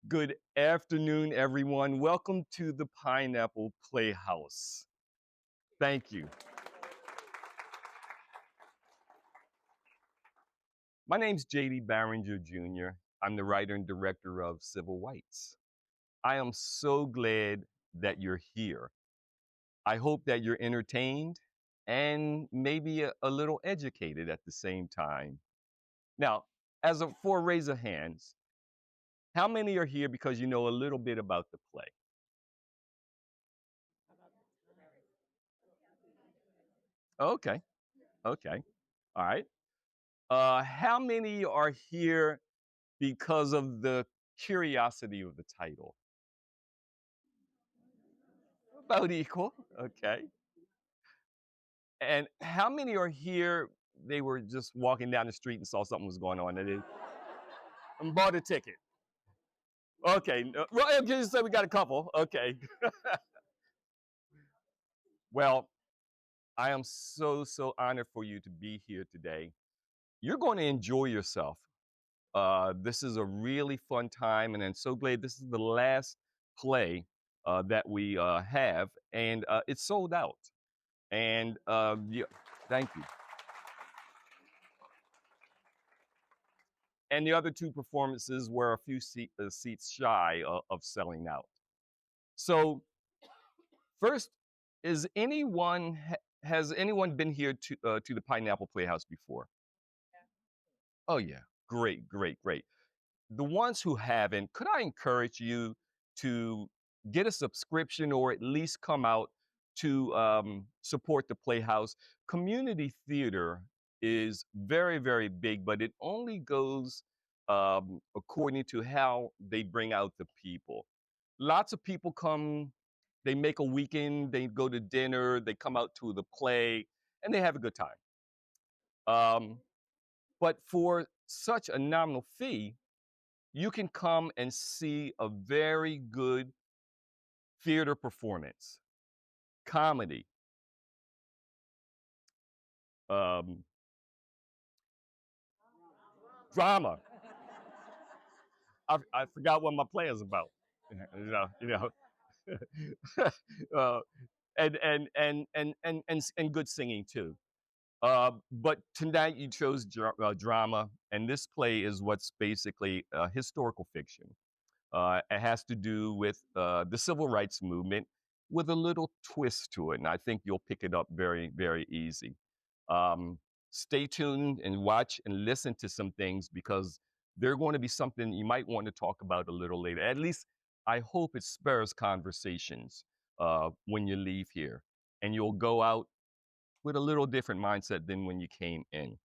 Good afternoon, everyone. Welcome to the Pineapple Playhouse. Thank you. My name's Jadie Barringer Jr. I'm the writer and director of Civil Rights. I am so glad that you're here. I hope that you're entertained and maybe a little educated at the same time. Now, for a raise of hands, how many are here because you know a little bit about the play? Okay, okay, all right. How many are here because of the curiosity of the title? About equal, okay. And how many are here? They were just walking down the street and saw something was going on and bought a ticket. Okay, well, okay, so we got a couple. Okay. Well, I am so honored for you to be here today. You're going to enjoy yourself. This is a really fun time, and I'm so glad this is the last play that we have, and it's sold out. And yeah, thank you. And the other two performances were a few seats shy of selling out. So first, has anyone been here to the Pineapple Playhouse before? Oh yeah, great. The ones who haven't, could I encourage you to get a subscription or at least come out to support the Playhouse? Community theater is very big, but it only goes according to how they bring out the people. Lots of people come, they make a weekend, they go to dinner, they come out to the play, and they have a good time. Um, but for such a nominal fee, you can come and see a very good theater performance, comedy, um, drama. I forgot what my play is about. You know, uh, and good singing too. But tonight you chose drama, and this play is what's basically historical fiction. It has to do with the civil rights movement with a little twist to it. And I think you'll pick it up very easy. Um, Stay tuned and watch and listen to some things because they're going to be something you might want to talk about a little later. At least I hope it spurs conversations when you leave here. And you'll go out with a little different mindset than when you came in.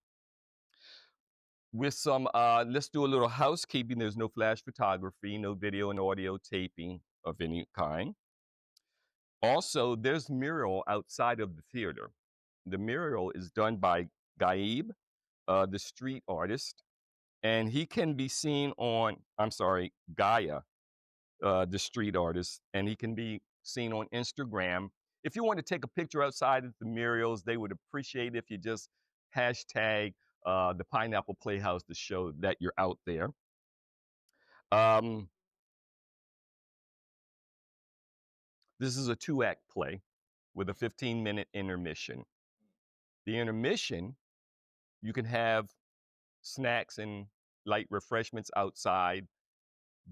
With some, let's do a little housekeeping. There's no flash photography, no video and audio taping of any kind. Also, there's mural outside of the theater. The mural is done by Gaib, the street artist, and he can be seen on, I'm sorry, Gaia, the street artist, and he can be seen on Instagram. If you want to take a picture outside of the murals, they would appreciate if you just hashtag the Pineapple Playhouse to show that you're out there. Um, this is a 2-act play with a 15-minute intermission. The intermission, you can have snacks and light refreshments outside.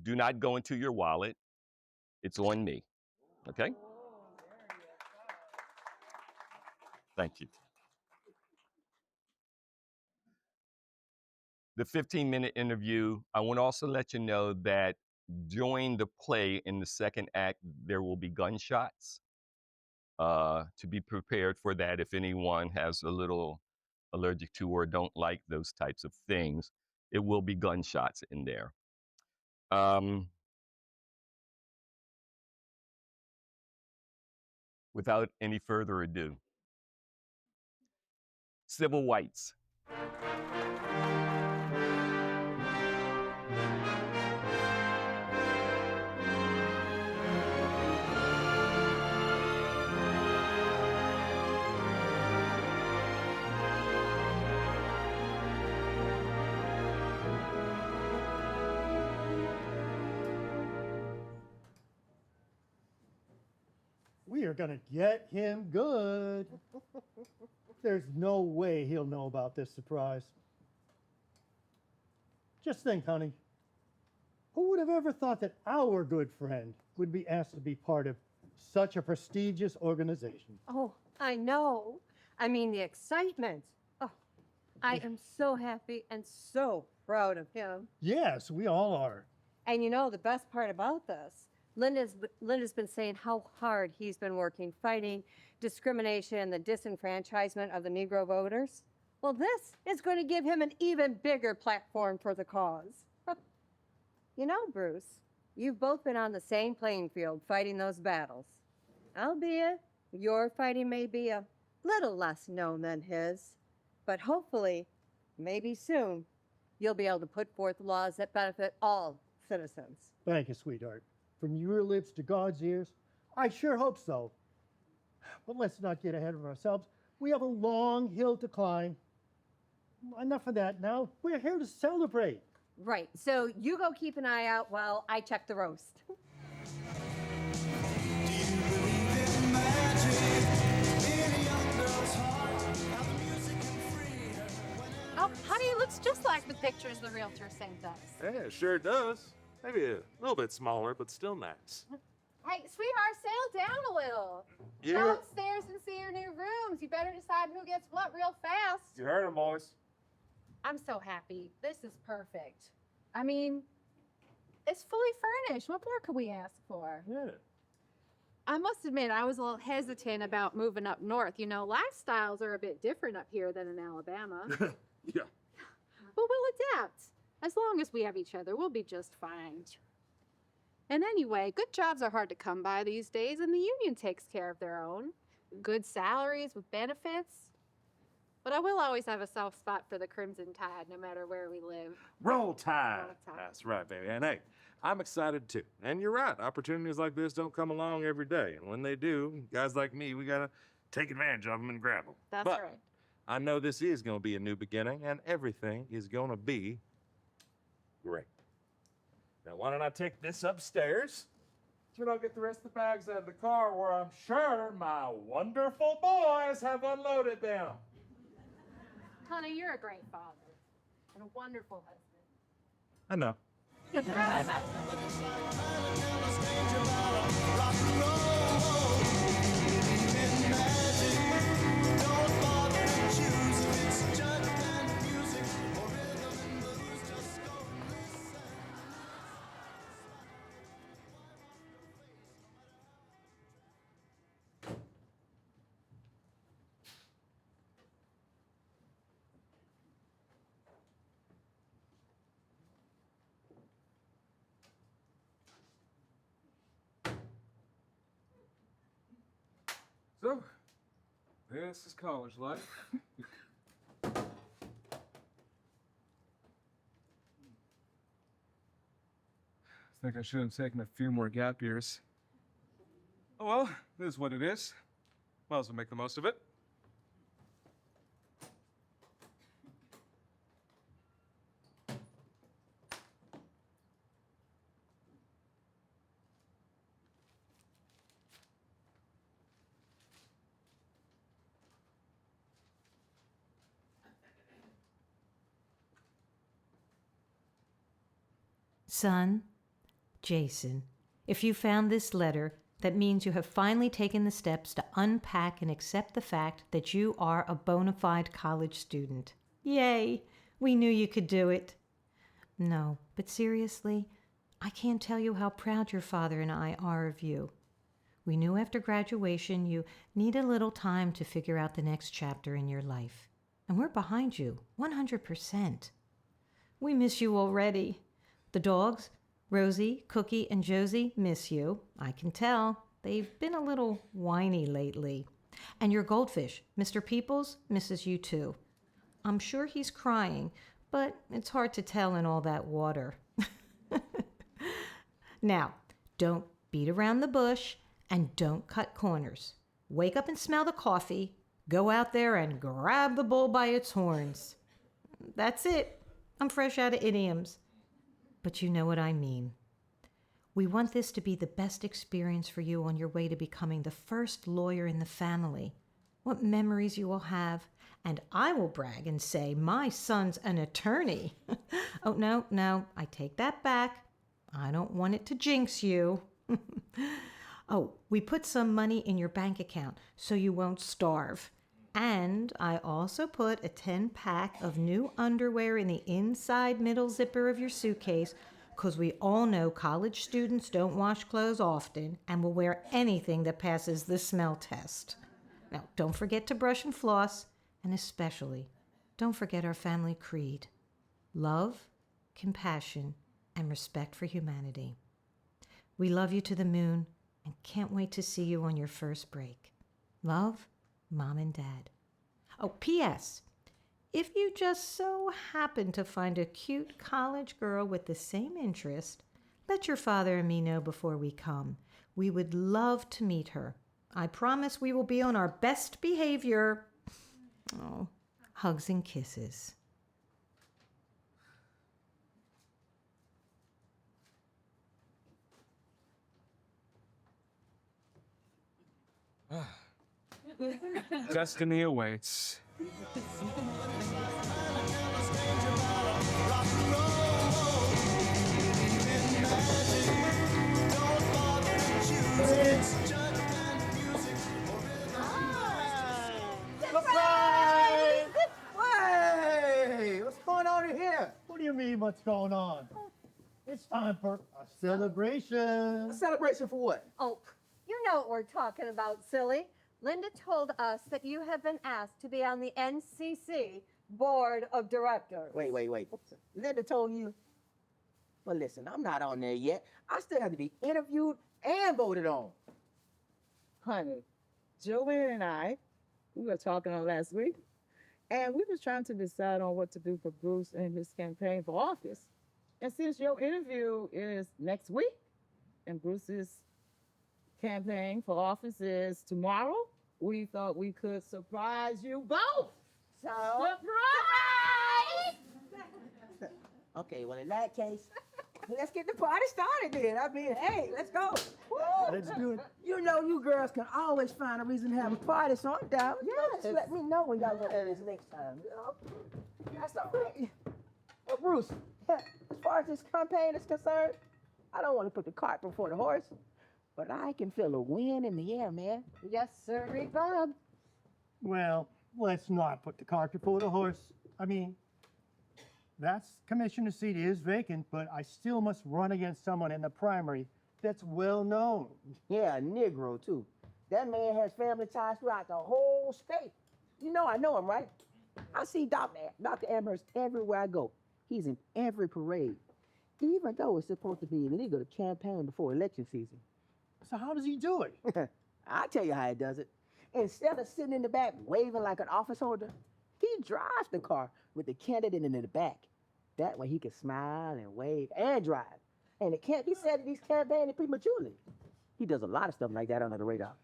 Do not go into your wallet. It's on me. Okay? Thank you. The 15-minute interview, I want to also let you know that during the play in the second act, there will be gunshots. To be prepared for that if anyone has a little allergic to or don't like those types of things. It will be gunshots in there. Without any further ado, civil rights. We're gonna get him good. There's no way he'll know about this surprise. Just think, honey. Who would have ever thought that our good friend would be asked to be part of such a prestigious organization? Oh, I know. I mean, the excitement. Oh, I am so happy and so proud of him. Yes, we all are. And you know, the best part about this, Linda's been saying how hard he's been working, fighting discrimination and the disenfranchisement of the Negro voters. Well, this is going to give him an even bigger platform for the cause. You know, Bruce, you've both been on the same playing field fighting those battles. Albeit, your fighting may be a little less known than his, but hopefully, maybe soon, you'll be able to put forth laws that benefit all citizens. Thank you, sweetheart. From your lips to God's ears, I sure hope so. But let's not get ahead of ourselves. We have a long hill to climb. Enough of that now. We're here to celebrate. Right, so you go keep an eye out while I check the roast. Oh, honey, it looks just like the pictures the realtor sent us. Yeah, it sure does. Maybe a little bit smaller, but still nice. Hey, sweetheart, settle down a little. Yeah. Go upstairs and see your new rooms. You better decide who gets what real fast. You heard him, boys. I'm so happy. This is perfect. I mean, it's fully furnished. What more could we ask for? Yeah. I must admit, I was a little hesitant about moving up north. You know, lifestyles are a bit different up here than in Alabama. Yeah. But we'll adapt. As long as we have each other, we'll be just fine. And anyway, good jobs are hard to come by these days, and the union takes care of their own. Good salaries with benefits. But I will always have a soft spot for the Crimson Tide, no matter where we live. Roll Tide. Roll Tide. That's right, baby. And hey, I'm excited too. And you're right. Opportunities like this don't come along every day. And when they do, guys like me, we gotta take advantage of them and grab them. That's but right. I know this is gonna be a new beginning, and everything is gonna be great. Now, why don't I take this upstairs? So I'll get the rest of the bags out of the car where I'm sure my wonderful boys have unloaded them. Honey, you're a great father and a wonderful husband. I know. So, this is college life. I think I should have taken a few more gap years. Oh well, it is what it is. Might as well make the most of it. Son, Jason, if you found this letter, that means you have finally taken the steps to unpack and accept the fact that you are a bona fide college student. Yay! We knew you could do it. No, but seriously, I can't tell you how proud your father and I are of you. We knew after graduation you need a little time to figure out the next chapter in your life. And we're behind you, 100%. We miss you already. The dogs, Rosie, Cookie, and Josie, miss you. I can tell. They've been a little whiny lately. And your goldfish, Mr. Peoples, misses you too. I'm sure he's crying, but it's hard to tell in all that water. Now, don't beat around the bush and don't cut corners. Wake up and smell the coffee. Go out there and grab the bull by its horns. That's it. I'm fresh out of idioms. But you know what I mean. We want this to be the best experience for you on your way to becoming the first lawyer in the family. What memories you will have. And I will brag and say, my son's an attorney. Oh, no, I take that back. I don't want it to jinx you. Oh, we put some money in your bank account so you won't starve. And I also put a 10-pack of new underwear in the inside middle zipper of your suitcase, because we all know college students don't wash clothes often and will wear anything that passes the smell test. Now, don't forget to brush and floss, and especially, don't forget our family creed: love, compassion, and respect for humanity. We love you to the moon and can't wait to see you on your first break. Love, Mom and Dad. Oh, P.S. If you just so happen to find a cute college girl with the same interest, let your father and me know before we come. We would love to meet her. I promise we will be on our best behavior. Oh, hugs and kisses. Destiny awaits. Hey, what's going on in here? What do you mean, what's going on? It's time for a celebration. A celebration for what? Oh, you know what we're talking about, silly. Linda told us that you have been asked to be on the NCC Board of Directors. Wait. Linda told you? Well, listen, I'm not on there yet. I still have to be interviewed and voted on. Honey, Joanne and I, we were talking on last week, and we was trying to decide on what to do for Bruce and his campaign for office. And since your interview is next week, and Bruce's campaign for office is tomorrow, we thought we could surprise you both. Surprise! Okay, well, in that case, let's get the party started then. I mean, hey, let's go. Woo! Let's do it. You know you girls can always find a reason to have a party, so I'm down. You know, just let me know when y'all want to do this next time. You know? That's all right. Well, Bruce, as far as this campaign is concerned, I don't want to put the cart before the horse, but I can feel a wind in the air, man. Yes, sir, Bob. Well, let's not put the cart before the horse. I mean, that commissioner seat is vacant, but I still must run against someone in the primary that's well known. Yeah, a Negro, too. That man has family ties throughout the whole state. You know I know him, right? I see Dr. Amherst everywhere I go. He's in every parade, even though it's supposed to be illegal to campaign before election season. So how does he do it? I'll tell you how he does it. Instead of sitting in the back waving like an office holder, he drives the car with the candidate in the back. That way he can smile and wave and drive. And it can't be said that he's campaigning prematurely. He does a lot of stuff like that under the radar.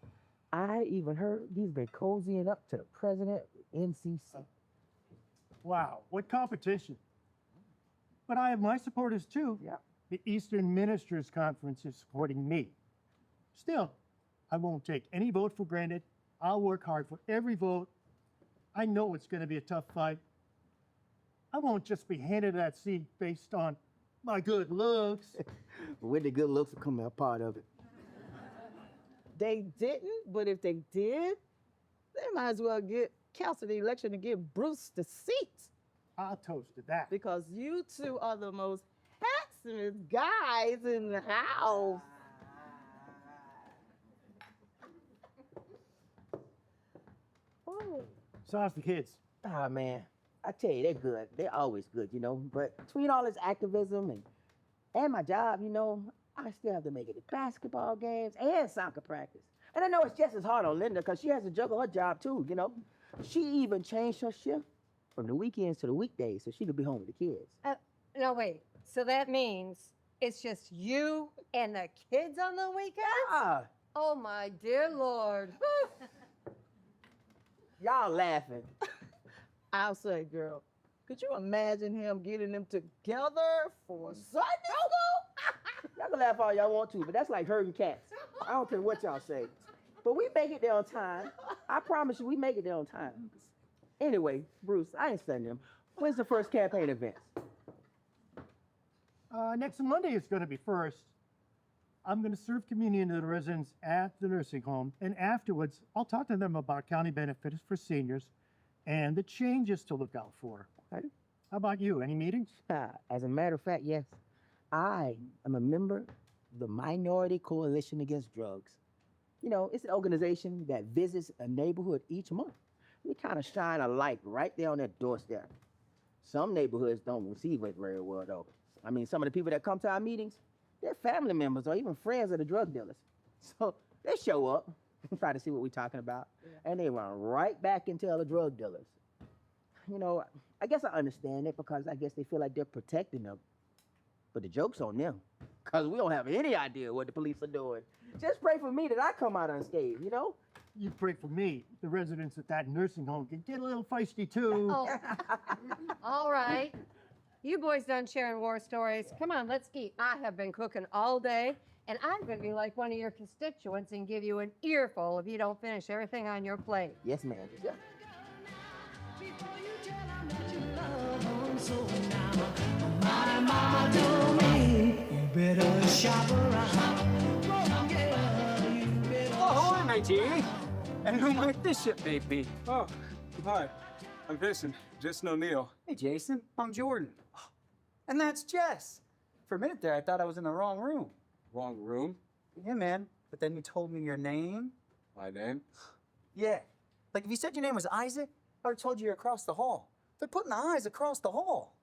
I even heard he's been cozying up to the president of NCC. Wow, what competition. But I have my supporters too. Yeah. The Eastern Ministers Conference is supporting me. Still, I won't take any vote for granted. I'll work hard for every vote. I know it's going to be a tough fight. I won't just be handed that seat based on my good looks. When the good looks will come a part of it. They didn't, but if they did, they might as well cancel the election and give Bruce the seat. I'll toast to that. Because you two are the most handsomest guys in the house. Oh. So how's the kids? Ah, man, I tell you, they're good. They're always good, you know. But between all this activism and my job, you know, I still have to make it to basketball games and soccer practice. And I know it's just as hard on Linda because she has to juggle her job too, you know. She even changed her shift from the weekends to the weekdays so she could be home with the kids. No, wait. So that means it's just you and the kids on the weekends? Ah, Oh, my dear Lord. y'all laughing. I'll say, girl, could you imagine him getting them together for Sunday school? Y'all can laugh all y'all want to, but that's like herding cats. I don't care what y'all say. But we make it there on time. I promise you, we make it there on time. Anyway, Bruce, I ain't studying him. When's the first campaign event? Next Monday is going to be first. I'm going to serve communion to the residents at the nursing home, and afterwards, I'll talk to them about county benefits for seniors and the changes to look out for. Okay. How about you? Any meetings? As a matter of fact, yes. I am a member of the Minority Coalition Against Drugs. You know, it's an organization that visits a neighborhood each month. We kind of shine a light right there on their doorstep. Some neighborhoods don't receive it very well, though. I mean, some of the people that come to our meetings, they're family members or even friends of the drug dealers. So they show up, try to see what we're talking about, and they run right back into other drug dealers. You know, I guess I understand it because I guess they feel like they're protecting them. But the joke's on them, because we don't have any idea what the police are doing. Just pray for me that I come out unscathed, you know? You pray for me. The residents at that nursing home can get a little feisty, too. Oh, all right. You boys done sharing war stories. Come on, let's eat. I have been cooking all day, and I'm going to be like one of your constituents and give you an earful if you don't finish everything on your plate. Yes, ma'am. Yeah. Oh, hi, matey. And who might this ship may be? Oh, hi. I'm Jason. Jason O'Neill. Hey, Jason. I'm Jordan. And that's Jess. For a minute there, I thought I was in the wrong room. Wrong room. Yeah, man. But then you told me your name. My name? Yeah. Like, if you said your name was Isaac, I would have told you you're across the hall. They're putting the eyes across the hall.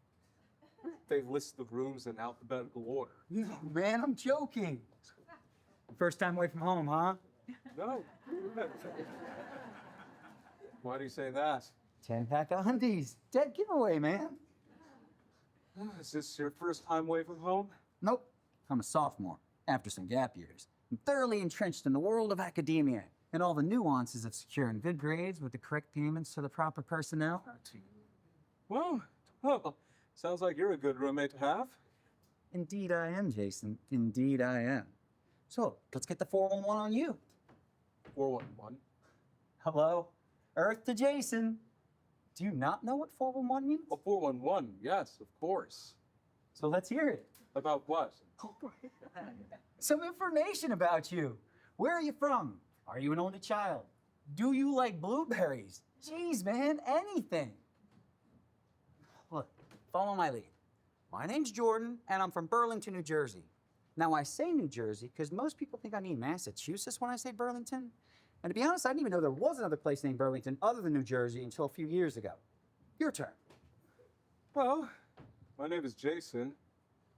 They've listed the rooms in alphabetical order. No, man, I'm joking. First time away from home, huh? No. Why do you say that? 10-pack of undies. Dead giveaway, man. Is this your first time away from home? Nope. I'm a sophomore, after some gap years. I'm thoroughly entrenched in the world of academia and all the nuances of securing good grades with the correct payments to the proper personnel. Well, sounds like you're a good roommate to have. Indeed I am, Jason. Indeed I am. So, let's get the 411 on you. 411. Hello? Earth to Jason. Do you not know what 411 means? Oh, 411, yes, of course. So let's hear it. About what? Some information about you. Where are you from? Are you an only child? Do you like blueberries? Jeez, man, anything. Look, follow my lead. My name's Jordan, and I'm from Burlington, New Jersey. Now, I say New Jersey because most people think I mean Massachusetts when I say Burlington. And to be honest, I didn't even know there was another place named Burlington other than New Jersey until a few years ago. Your turn. Well, my name is Jason.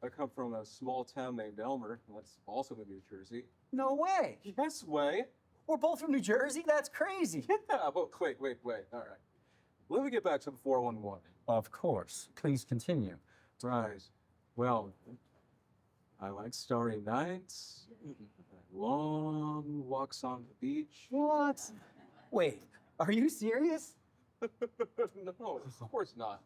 I come from a small town named Elmer. That's also in New Jersey. No way. Yes, way. We're both from New Jersey? That's crazy. Yeah, but wait. All right. Let me get back to the 411. Of course. Please continue. Right. Well, I like starry nights, long walks on the beach. What? Wait, are you serious? No, of course not.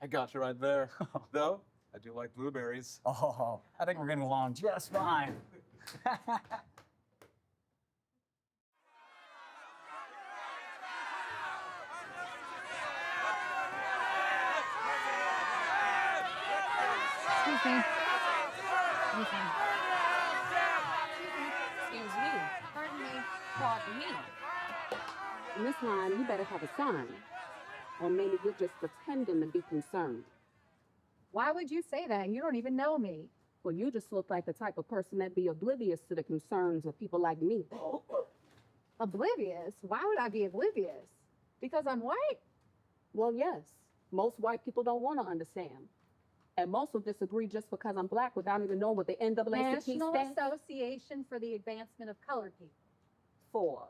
I got you right there. Though, I do like blueberries. Oh, I think we're getting along just fine. Excuse me. Excuse me. Pardon me. Pardon me. Miss Line, you better have a sign. Or maybe you're just pretending to be concerned. Why would you say that? You don't even know me. Well, you just look like the type of person that'd be oblivious to the concerns of people like me. Oblivious? Why would I be oblivious? Because I'm white? Well, yes. Most white people don't want to understand. And most will disagree just because I'm black without even knowing what the NAACP National stands Association for the Advancement of Colored People. for.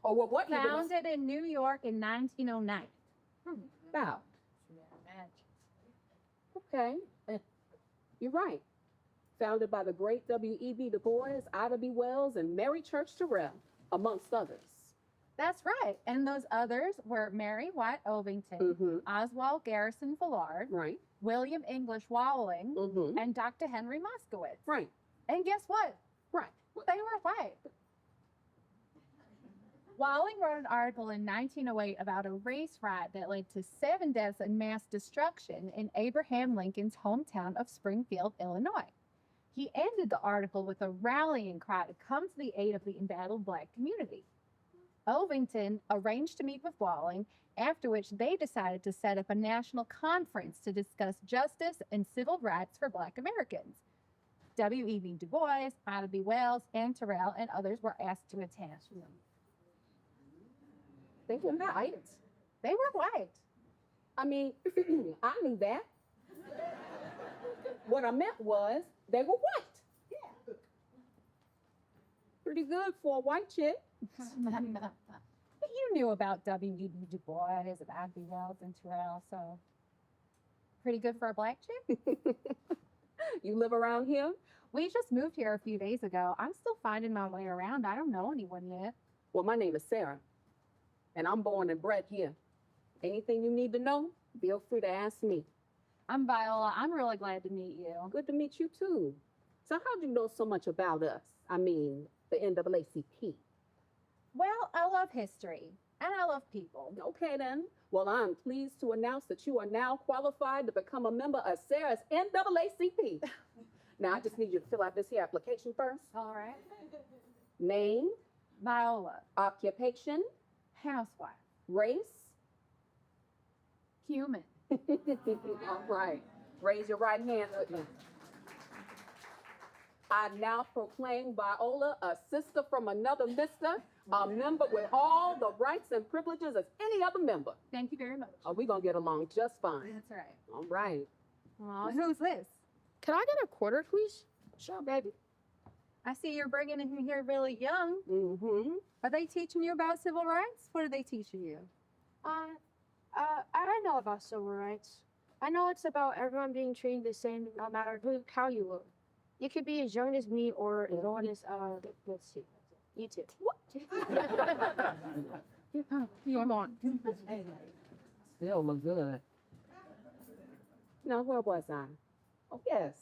Or what year did it- Founded in New York in 1909. Wow. Okay. You're right. Founded by the great W.E.B. Du Bois, Ida B. Wells, and Mary Church Terrell, amongst others. That's right. And those others were Mary White Ovington, Mm-hmm. Oswald Garrison Villard, Right. William English Walling, Mm-hmm. and Dr. Henry Moskowitz. Right. And guess what? Right. They were white. Walling wrote an article in 1908 about a race riot that led to 7 deaths and mass destruction in Abraham Lincoln's hometown of Springfield, Illinois. He ended the article with a rallying cry to come to the aid of the embattled Black community. Ovington arranged to meet with Walling, after which they decided to set up a national conference to discuss justice and civil rights for Black Americans. W.E.B. Du Bois, Ida B. Wells, and Terrell, and others were asked to attend. They were white. They were white. I mean, I knew that. What I meant was they were white. Yeah. Pretty good for a white chick. You knew about W.E.B. Du Bois, about B. Wells, and Terrell, so pretty good for a Black chick. You live around here? We just moved here a few days ago. I'm still finding my way around. I don't know anyone yet. Well, my name is Sarah, and I'm born and bred here. Anything you need to know, feel free to ask me. I'm Viola. I'm really glad to meet you. Good to meet you, too. So how'd you know so much about us? I mean, the NAACP. Well, I love history, and I love people. Okay, then. Well, I'm pleased to announce that you are now qualified to become a member of Sarah's NAACP. Now, I just need you to fill out this here application first. All right. Name, Viola. occupation, Housewife. race. Human. All right. Raise your right hand with me. I now proclaim Viola a sister from another mister, a member with all the rights and privileges as any other member. Thank you very much. Oh, we're going to get along just fine. That's right. All right. Well, who's this? Can I get a quarter, please? Sure, baby. I see you're bringing him here really young. Mm-hmm. Are they teaching you about civil rights? What are they teaching you? I don't know about civil rights. I know it's about everyone being treated the same no matter how you look. You could be as young as me or as old as, let's see, you too. What? Come on. Still look good. Now, where was I? Oh, yes.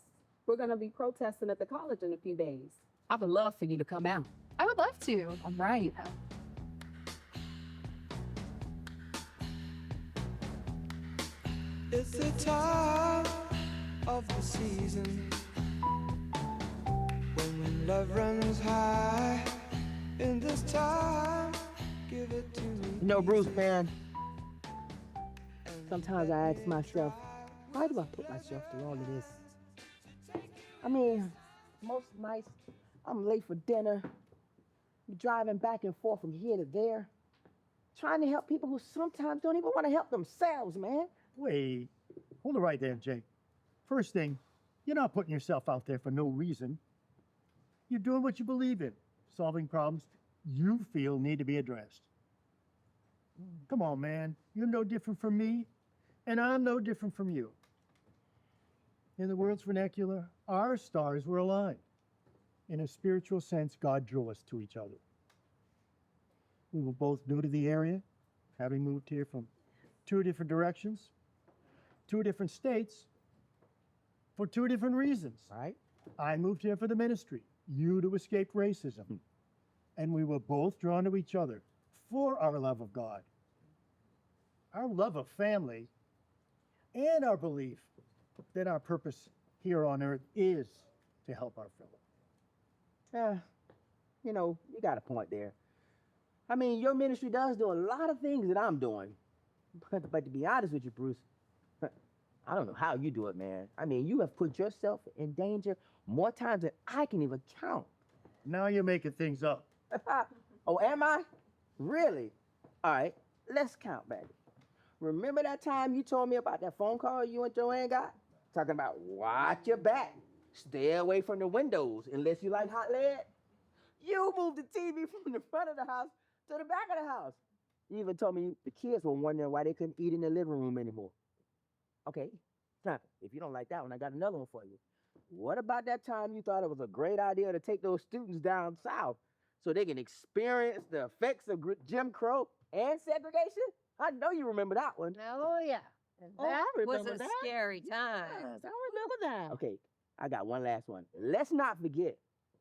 We're going to be protesting at the college in a few days. I would love for you to come out. I would love to. All right. It's the time of the season when love runs high. In this time, give it to me. You know, Bruce, man, sometimes I ask myself, why do I put myself through all of this? I mean, most nights I'm late for dinner, driving back and forth from here to there, trying to help people who sometimes don't even want to help themselves, man. Wait, hold it right there, Jake. First thing, you're not putting yourself out there for no reason. You're doing what you believe in, solving problems you feel need to be addressed. Come on, man. You're no different from me, and I'm no different from you. In the world's vernacular, our stars were aligned. In a spiritual sense, God drew us to each other. We were both new to the area, having moved here from 2 different directions, 2 different states, for 2 different reasons. Right? I moved here for the ministry, you to escape racism. And we were both drawn to each other for our love of God, our love of family, and our belief that our purpose here on earth is to help our fellow. You know, you got a point there. I mean, your ministry does do a lot of things that I'm doing. But to be honest with you, Bruce, I don't know how you do it, man. I mean, you have put yourself in danger more times than I can even count. Now you're making things up. Oh, am I? Really? All right, let's count, baby. Remember that time you told me about that phone call you and Joanne got? Talking about watch your back. Stay away from the windows unless you like hot lead. You moved the TV from the front of the house to the back of the house. You even told me the kids were wondering why they couldn't eat in the living room anymore. Okay, now, if you don't like that one, I got another one for you. What about that time you thought it was a great idea to take those students down south so they can experience the effects of Jim Crow and segregation? I know you remember that one. Oh, yeah. And Oh, I that was remember a that. scary time. Yes, I remember that. Okay, I got one last one. Let's not forget,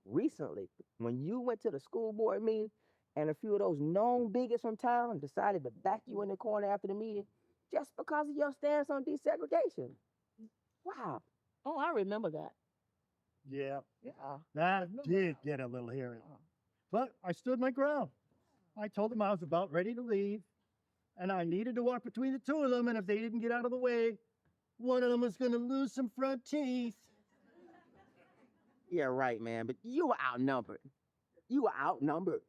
recently, when you went to the school board meeting and a few of those known bigots from town decided to back you in the corner after the meeting just because of your stance on desegregation. Wow. Oh, I remember that. Yeah, Yeah. that did get a little hairy. But I stood my ground. I told them I was about ready to leave, and I needed to walk between the two of them, and if they didn't get out of the way, one of them was going to lose some front teeth. Yeah, right, man. But you were outnumbered. You were outnumbered.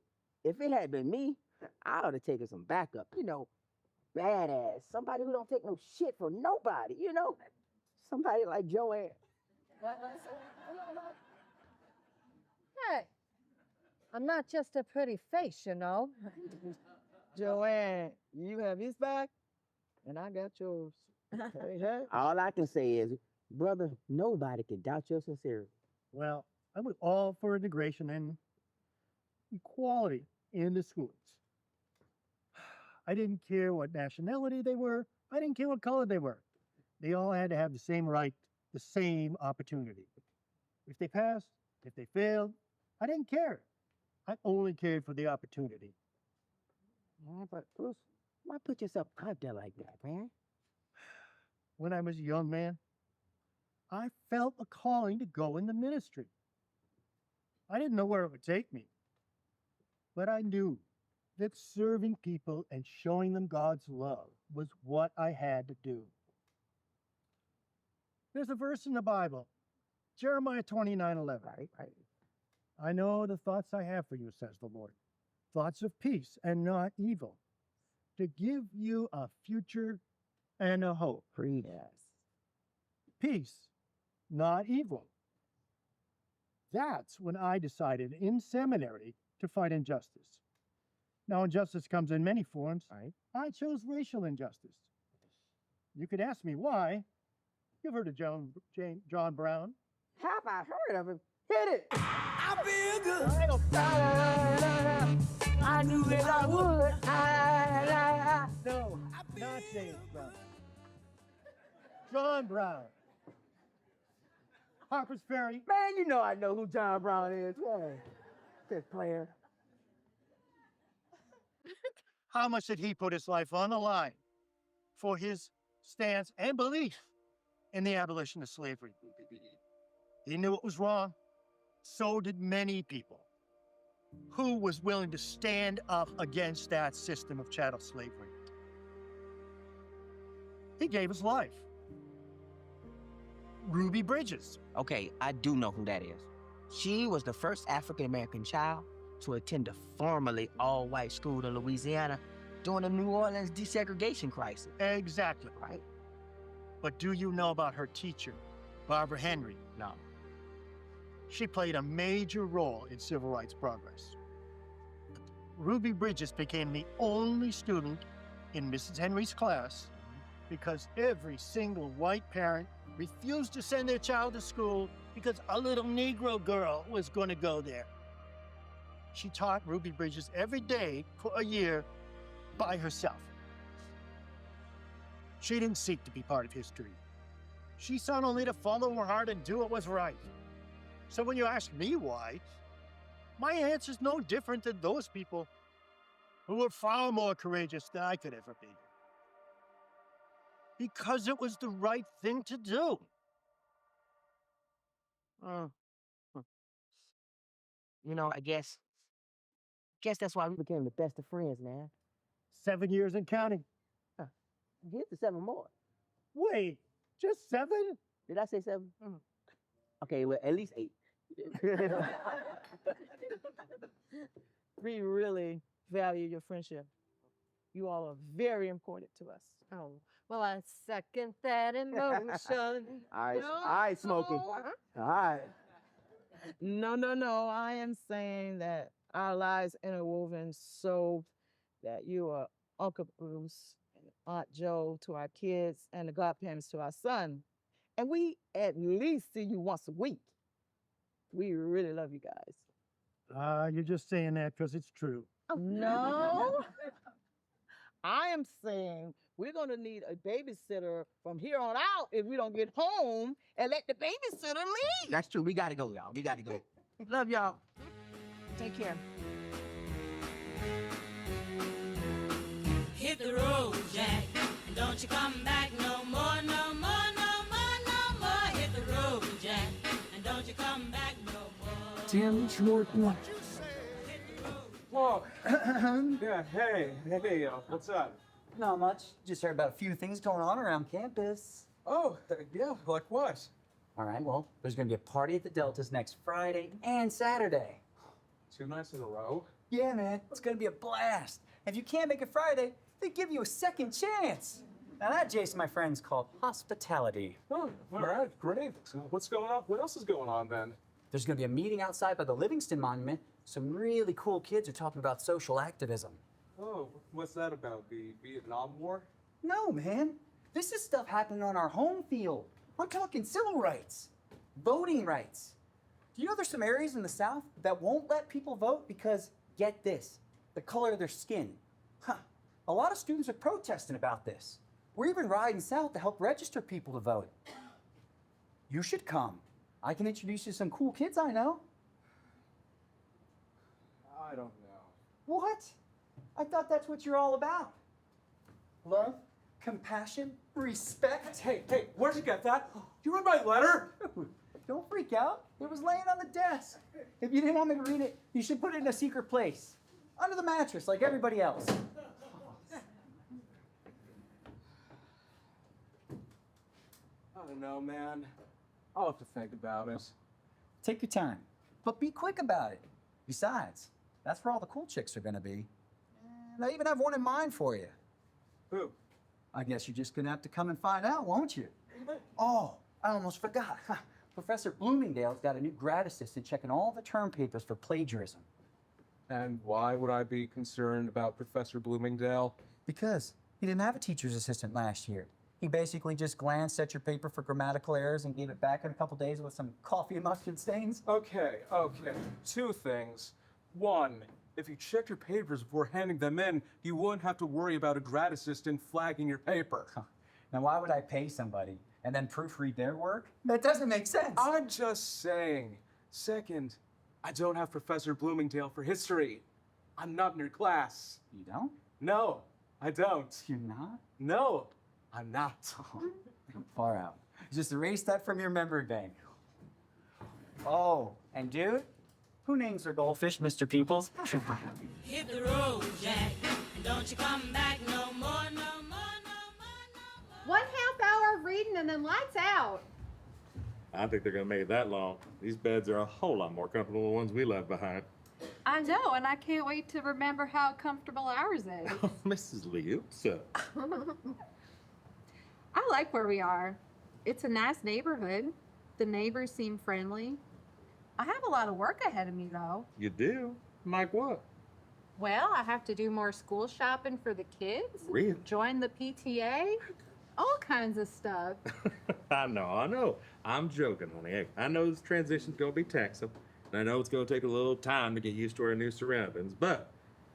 If it had been me, I ought have taken some backup. Badass. Somebody who don't take no shit from nobody, Somebody like Joanne. Hey, I'm not just a pretty face, you know. Joanne, you have his back, and I got yours. Hey, hey. All I can say is, brother, nobody can doubt your sincerity. Well, I was all for integration and equality in the schools. I didn't care what nationality they were. I didn't care what color they were. They all had to have the same right, the same opportunity. If they passed, if they failed, I didn't care. I only cared for the opportunity. Yeah, but Bruce, why put yourself out there like that, man? When I was a young man, I felt a calling to go in the ministry. I didn't know where it would take me, but I knew that serving people and showing them God's love was what I had to do. There's a verse in the Bible, Jeremiah 29:11. Right. I know the thoughts I have for you, says the Lord, thoughts of peace and not evil, to give you a future and a hope. Yes. Peace, not evil. That's when I decided in seminary to fight injustice. Now, injustice comes in many forms. Right. I chose racial injustice. You could ask me why. You've heard of John Brown. Have I heard of him? Hit it. I feel good. I knew that I would. No, not James Brown. John Brown. Harper's Ferry. Man, you know I know who John Brown is. Yeah. This player. How much did he put his life on the line for his stance and belief in the abolition of slavery? He knew it was wrong. So did many people. Who was willing to stand up against that system of chattel slavery? He gave his life. Ruby Bridges. Okay, I do know who that is. She was the first African-American child to attend a formerly all-white school in Louisiana during the New Orleans desegregation crisis. Exactly. Right? But do you know about her teacher, Barbara Henry? No. She played a major role in civil rights progress. Ruby Bridges became the only student in Mrs. Henry's class because every single white parent refused to send their child to school because a little Negro girl was going to go there. She taught Ruby Bridges every day for a year by herself. She didn't seek to be part of history. She sought only to follow her heart and do what was right. So when you ask me why, my answer's no different than those people who were far more courageous than I could ever be. Because it was the right thing to do. I guess that's why we became the best of friends, man. 7 years and counting. Here's the 7 more. Wait, just 7? Did I say 7? Okay, well, at least 8. We really value your friendship. You all are very important to us. Oh, well, I second that emotion. All right, Smokey. All right. No. I am saying that our lives interwoven so that you are Uncle Bruce and Aunt Joe to our kids and the godparents to our son. And we at least see you once a week. We really love you guys. You're just saying that because it's true. No. I am saying we're going to need a babysitter from here on out if we don't get home and let the babysitter leave. That's true. We gotta go, y'all. We gotta go. Love y'all. Take care. Hit the road, Jack, and don't you come back no more, no more, no more, no more. Hit the road, Jack, and don't you come back no more. Damn short one. Whoa. Yeah, hey, what's up? Not much. Just heard about a few things going on around campus. Oh, yeah, like what? All right, well, there's gonna be a party at the Deltas next Friday and Saturday. 2 nights in a row? Yeah, man, it's gonna be a blast. If you can't make it Friday, they give you a second chance. Now that, Jason, my friend, is called hospitality. Oh, all right, great. So what's going on? What else is going on then? There's gonna be a meeting outside by the Livingston Monument. Some really cool kids are talking about social activism. Oh, what's that about? The Vietnam War? No, man. This is stuff happening on our home field. I'm talking civil rights, voting rights. Do you know there's some areas in the South that won't let people vote because, get this, the color of their skin? Huh. A lot of students are protesting about this. We're even riding south to help register people to vote. You should come. I can introduce you to some cool kids I know. I don't know. What? I thought that's what you're all about. Love, compassion, respect. Hey, where'd you get that? You read my letter? Don't freak out. It was laying on the desk. If you didn't want me to read it, you should put it in a secret place. Under the mattress, like everybody else. I don't know, man. I'll have to think about it. Take your time, but be quick about it. Besides, that's where all the cool chicks are gonna be. And I even have one in mind for you. Who? I guess you're just gonna have to come and find out, won't you? Oh, I almost forgot. Professor Bloomingdale's got a new grad assistant checking all the term papers for plagiarism. And why would I be concerned about Professor Bloomingdale? Because he didn't have a teacher's assistant last year. He basically just glanced at your paper for grammatical errors and gave it back in a couple days with some coffee and mustard stains. Okay. 2 things. 1, if you checked your papers before handing them in, you wouldn't have to worry about a grad assistant flagging your paper. Now, why would I pay somebody and then proofread their work? That doesn't make sense. I'm just saying. 2nd, I don't have Professor Bloomingdale for history. I'm not in your class. You don't? No, I don't. You're not? No, I'm not. Far out. Just erase that from your memory bank. Oh, and dude, who names their goldfish Mr. Peoples? Hit the road, Jack, and don't you come back no more, no more, no more, no more. 1 half hour of reading and then lights out. I don't think they're gonna make it that long. These beds are a whole lot more comfortable than the ones we left behind. I know, and I can't wait to remember how comfortable ours is. Oh, Mrs. Liuzzo. I like where we are. It's a nice neighborhood. The neighbors seem friendly. I have a lot of work ahead of me, though. You do? Like what? Well, I have to do more school shopping for the kids. Really? Join the PTA. All kinds of stuff. I know. I'm joking, honey. Hey, I know this transition's gonna be taxing, and I know it's gonna take a little time to get used to our new surroundings, but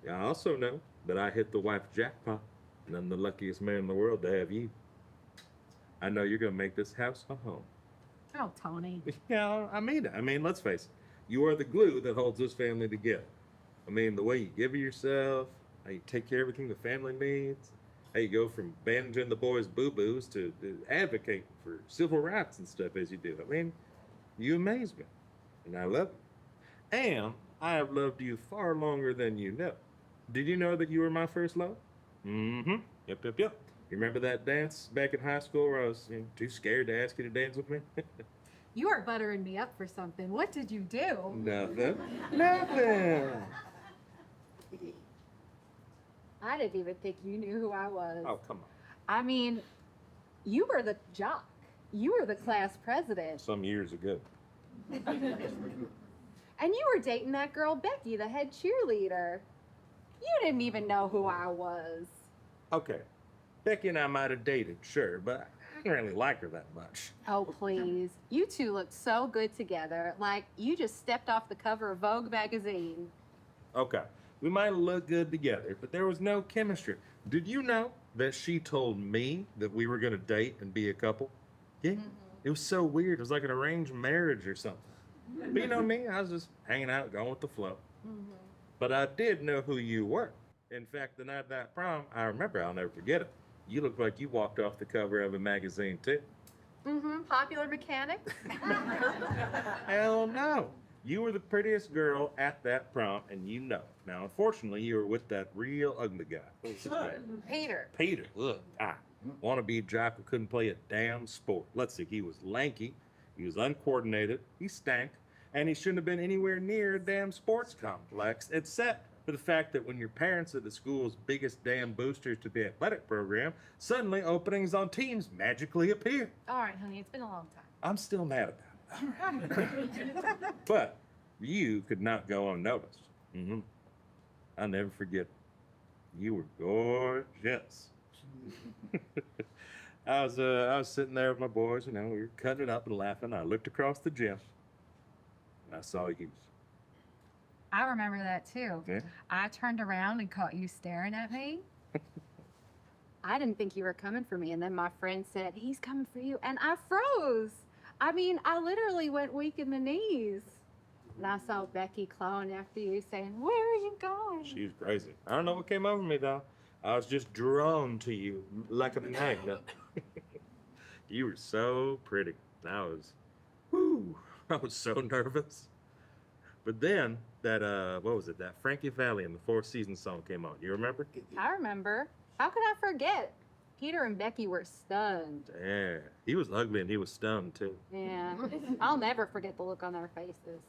I also know that I hit the wife jackpot, and I'm the luckiest man in the world to have you. I know you're gonna make this house a home. Oh, Tony. Yeah, I mean it. I mean, let's face it. You are the glue that holds this family together. I mean, the way you give of yourself, how you take care of everything the family needs, how you go from bandaging the boys' boo-boos to advocating for civil rights and stuff as you do. I mean, you amaze me, and I love you. And I have loved you far longer than you know. Did you know that you were my first love? Mm-hmm. Yep. You remember that dance back in high school where I was too scared to ask you to dance with me? You are buttering me up for something. What did you do? Nothing. I didn't even think you knew who I was. Oh, come on. I mean, you were the jock. You were the class president. Some years ago. And you were dating that girl, Becky, the head cheerleader. You didn't even know who I was. Okay. Becky and I might have dated, sure, but I didn't really like her that much. Oh, please. You two looked so good together. Like you just stepped off the cover of Vogue magazine. Okay. We might look good together, but there was no chemistry. Did you know that she told me that we were gonna date and be a couple? Yeah. It was so weird. It was like an arranged marriage or something. But you know me, I was just hanging out, going with the flow. But I did know who you were. In fact, the night of that prom, I remember, I'll never forget it. You looked like you walked off the cover of a magazine, too. Popular mechanic? Hell no. You were the prettiest girl at that prom, and you know. Now, unfortunately, you were with that real ugly guy. What was his name? Peter. Peter. Ugh. Wannabe jock who couldn't play a damn sport. Let's see, he was lanky, he was uncoordinated, he stank, and he shouldn't have been anywhere near a damn sports complex, except for the fact that when your parents are the school's biggest damn boosters to the athletic program, suddenly openings on teams magically appear. All right, honey, it's been a long time. I'm still mad about it. But you could not go unnoticed. I'll never forget it. You were gorgeous. I was sitting there with my boys, you know, we were cutting it up and laughing. I looked across the gym, and I saw you. I remember that too. Yeah. I turned around and caught you staring at me. I didn't think you were coming for me, and then my friend said, he's coming for you, and I froze. I mean, I literally went weak in the knees. And I saw Becky clawing after you, saying, where are you going? She's crazy. I don't know what came over me, though. I was just drawn to you like a magnet. You were so pretty. I was so nervous. But then that, what was it? That Frankie Valli and the Four Seasons song came on. You remember? I remember. How could I forget? Peter and Becky were stunned. Yeah. He was ugly and he was stunned, too. Yeah. I'll never forget the look on their faces.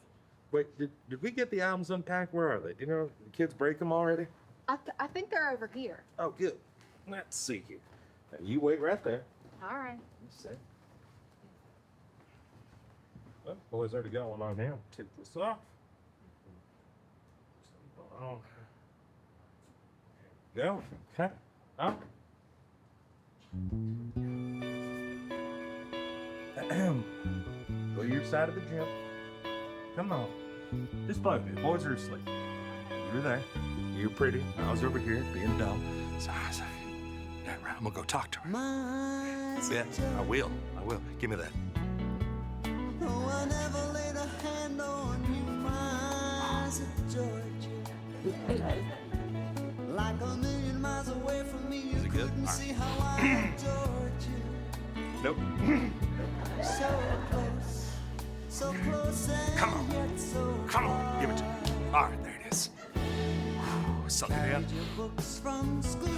Wait, did we get the albums unpacked? Where are they? Do you know, the kids break them already? I think they're over here. Oh, good. Let's see here. Now, you wait right there. All right. Let's see. Well, boys already got one on now. Take this off. Oh. There we go. Okay. Up. Go to your side of the gym. Come on. Just plug me. The boys are asleep. You're there. You're pretty. I was over here being dumb. So I was like, yeah, right, I'm gonna go talk to her. Yeah, I will. Give me that. Oh, I never laid a hand on you, my eyes of Georgia. Like a million miles away from me, you couldn't see how I adored you. Nope. So close and Come on. yet so Come on. Give it to me. All right, there it is. Suck it in. books from school,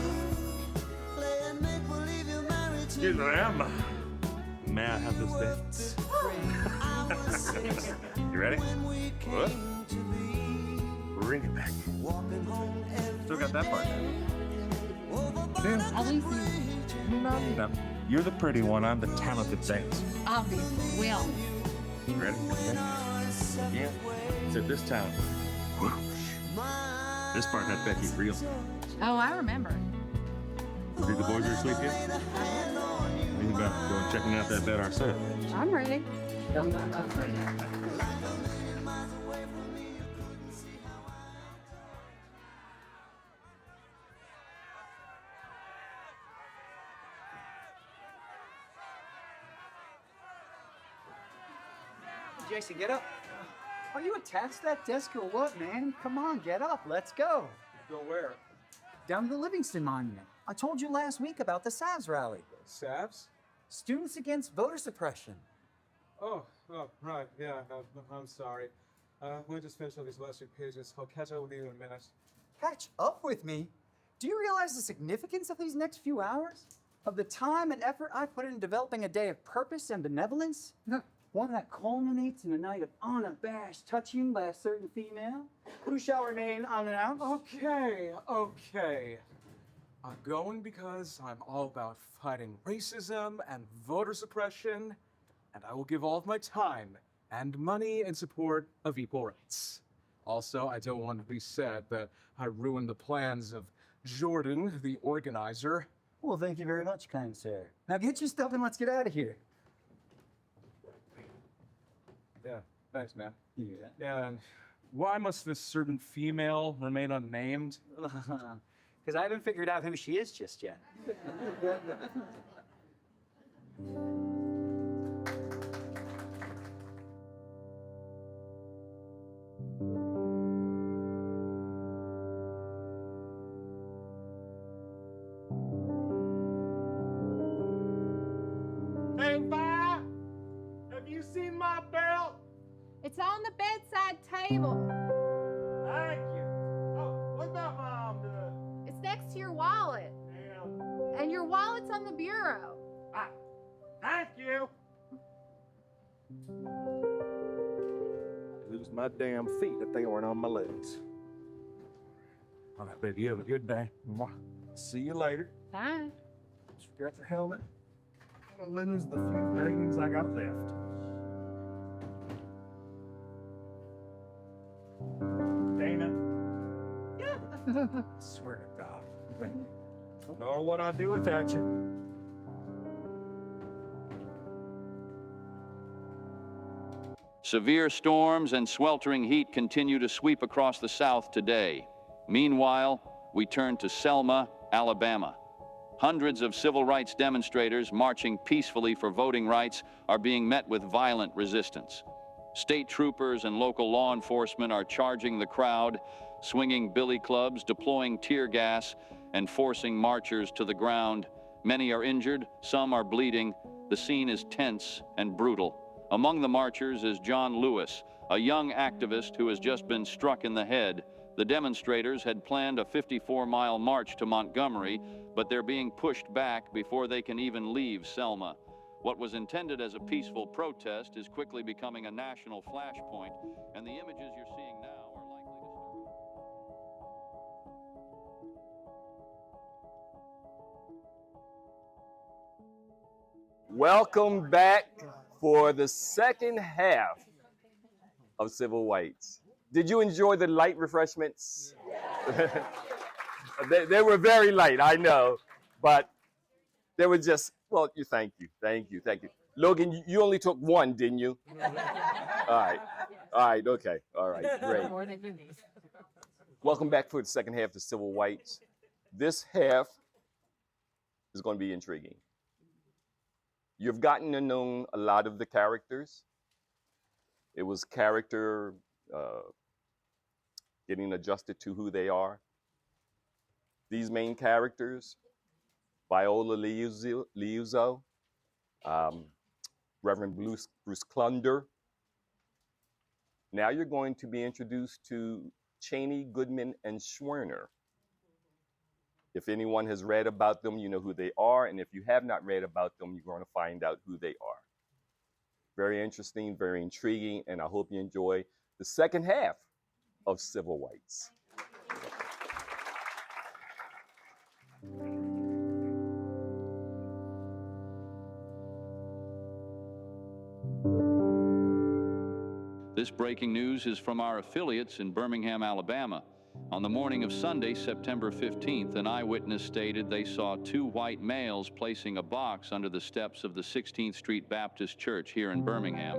playing make believe you're married to Here I am. May I have this dance? You ready? What? Bring it back. Still got that part. No. You're the pretty one. I'm the talented dancer. Obviously, well. You ready? Yeah. So this time, this part had Becky real. Oh, I remember. Think the boys are asleep yet? Think about going checking out that bed ourselves. I'm ready. Jason, get up. Are you attached to that desk or what, man? Come on, get up. Let's go. Go where? Down to the Livingston Monument. I told you last week about the SAVS rally. Savs? Students Against Voter Suppression. Oh, right. Yeah, I'm sorry. We just finished all these last few pages. I'll catch up with you in a minute. Catch up with me? Do you realize the significance of these next few hours? Of the time and effort I put in developing a day of purpose and benevolence? One that culminates in a night of unabashed touching by a certain female who shall remain unannounced. Okay. I'm going because I'm all about fighting racism and voter suppression, and I will give all of my time and money in support of equal rights. Also, I don't want to be said that I ruined the plans of Jordan, the organizer. Well, thank you very much, kind sir. Now get your stuff and let's get out of here. Yeah, thanks, man. You do that? Yeah, and Why must this certain female remain unnamed? Because I haven't figured out who she is just yet. Hey, Vi! Have you seen my belt? It's on the bedside table. Thank you. Oh, what about my arm doing? It's next to your wallet. Damn. And your wallet's on the bureau. Thank you. Lose my damn feet if they weren't on my legs. All right, baby, you have a good day. Mwah. See you later. Bye. Got the helmet. Lose the few things I got left. Dana. Yeah. Swear to God. Don't know what I'd do without you. Severe storms and sweltering heat continue to sweep across the South today. Meanwhile, we turn to Selma, Alabama. Hundreds of civil rights demonstrators marching peacefully for voting rights are being met with violent resistance. State troopers and local law enforcement are charging the crowd, swinging billy clubs, deploying tear gas, and forcing marchers to the ground. Many are injured, some are bleeding. The scene is tense and brutal. Among the marchers is John Lewis, a young activist who has just been struck in the head. The demonstrators had planned a 54-mile march to Montgomery, but they're being pushed back before they can even leave Selma. What was intended as a peaceful protest is quickly becoming a national flashpoint, and the images you're seeing now are likely to... Welcome back for the second half of Civil Rights. Did you enjoy the light refreshments? they were very light, I know, but they were just, well, thank you. Logan, you only took one, didn't you? All right, okay, all right, great. Welcome back for the second half of Civil Rights. This half is going to be intriguing. You've gotten to know a lot of the characters. It was character getting adjusted to who they are. These main characters, Viola Liuzzo, Reverend Bruce Klunder. Now you're going to be introduced to Cheney, Goodman, and Schwerner. If anyone has read about them, you know who they are, and if you have not read about them, you're going to find out who they are. Very interesting, very intriguing, and I hope you enjoy the second half of Civil Rights. This breaking news is from our affiliates in Birmingham, Alabama. On the morning of Sunday, September 15th, an eyewitness stated they saw two white males placing a box under the steps of the 16th Street Baptist Church here in Birmingham.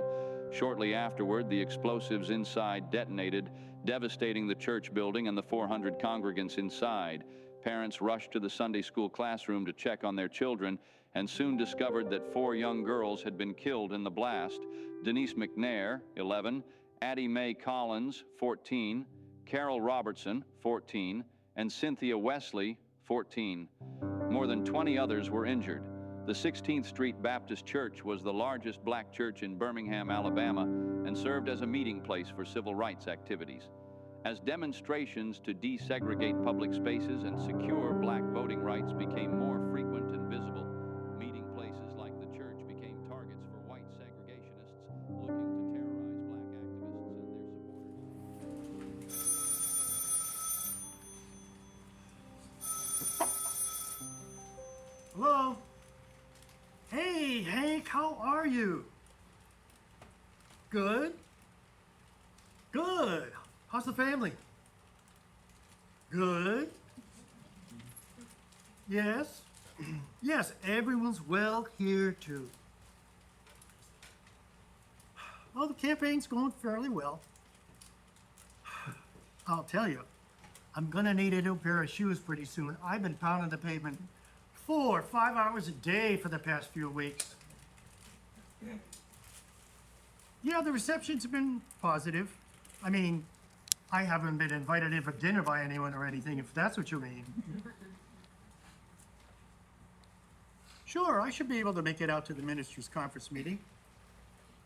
Shortly afterward, the explosives inside detonated, devastating the church building and the 400 congregants inside. Parents rushed to the Sunday school classroom to check on their children and soon discovered that 4 young girls had been killed in the blast. Denise McNair, 11, Addie Mae Collins, 14, Carol Robertson, 14, and Cynthia Wesley, 14. More than 20 others were injured. The 16th Street Baptist Church was the largest black church in Birmingham, Alabama, and served as a meeting place for civil rights activities. As demonstrations to desegregate public spaces and secure black voting rights became more frequent and visible, meeting places like the church became targets for white segregationists looking to terrorize black activists and their supporters. Hello? Hey, Hank, how are you? Good? Good. How's the family? Good. Yes? Yes, everyone's well here too. Well, the campaign's going fairly well. I'll tell you, I'm gonna need a new pair of shoes pretty soon. I've been pounding the pavement 4 or 5 hours a day for the past few weeks. Yeah, the reception's been positive. I mean, I haven't been invited in for dinner by anyone or anything, if that's what you mean. Sure, I should be able to make it out to the ministers' conference meeting.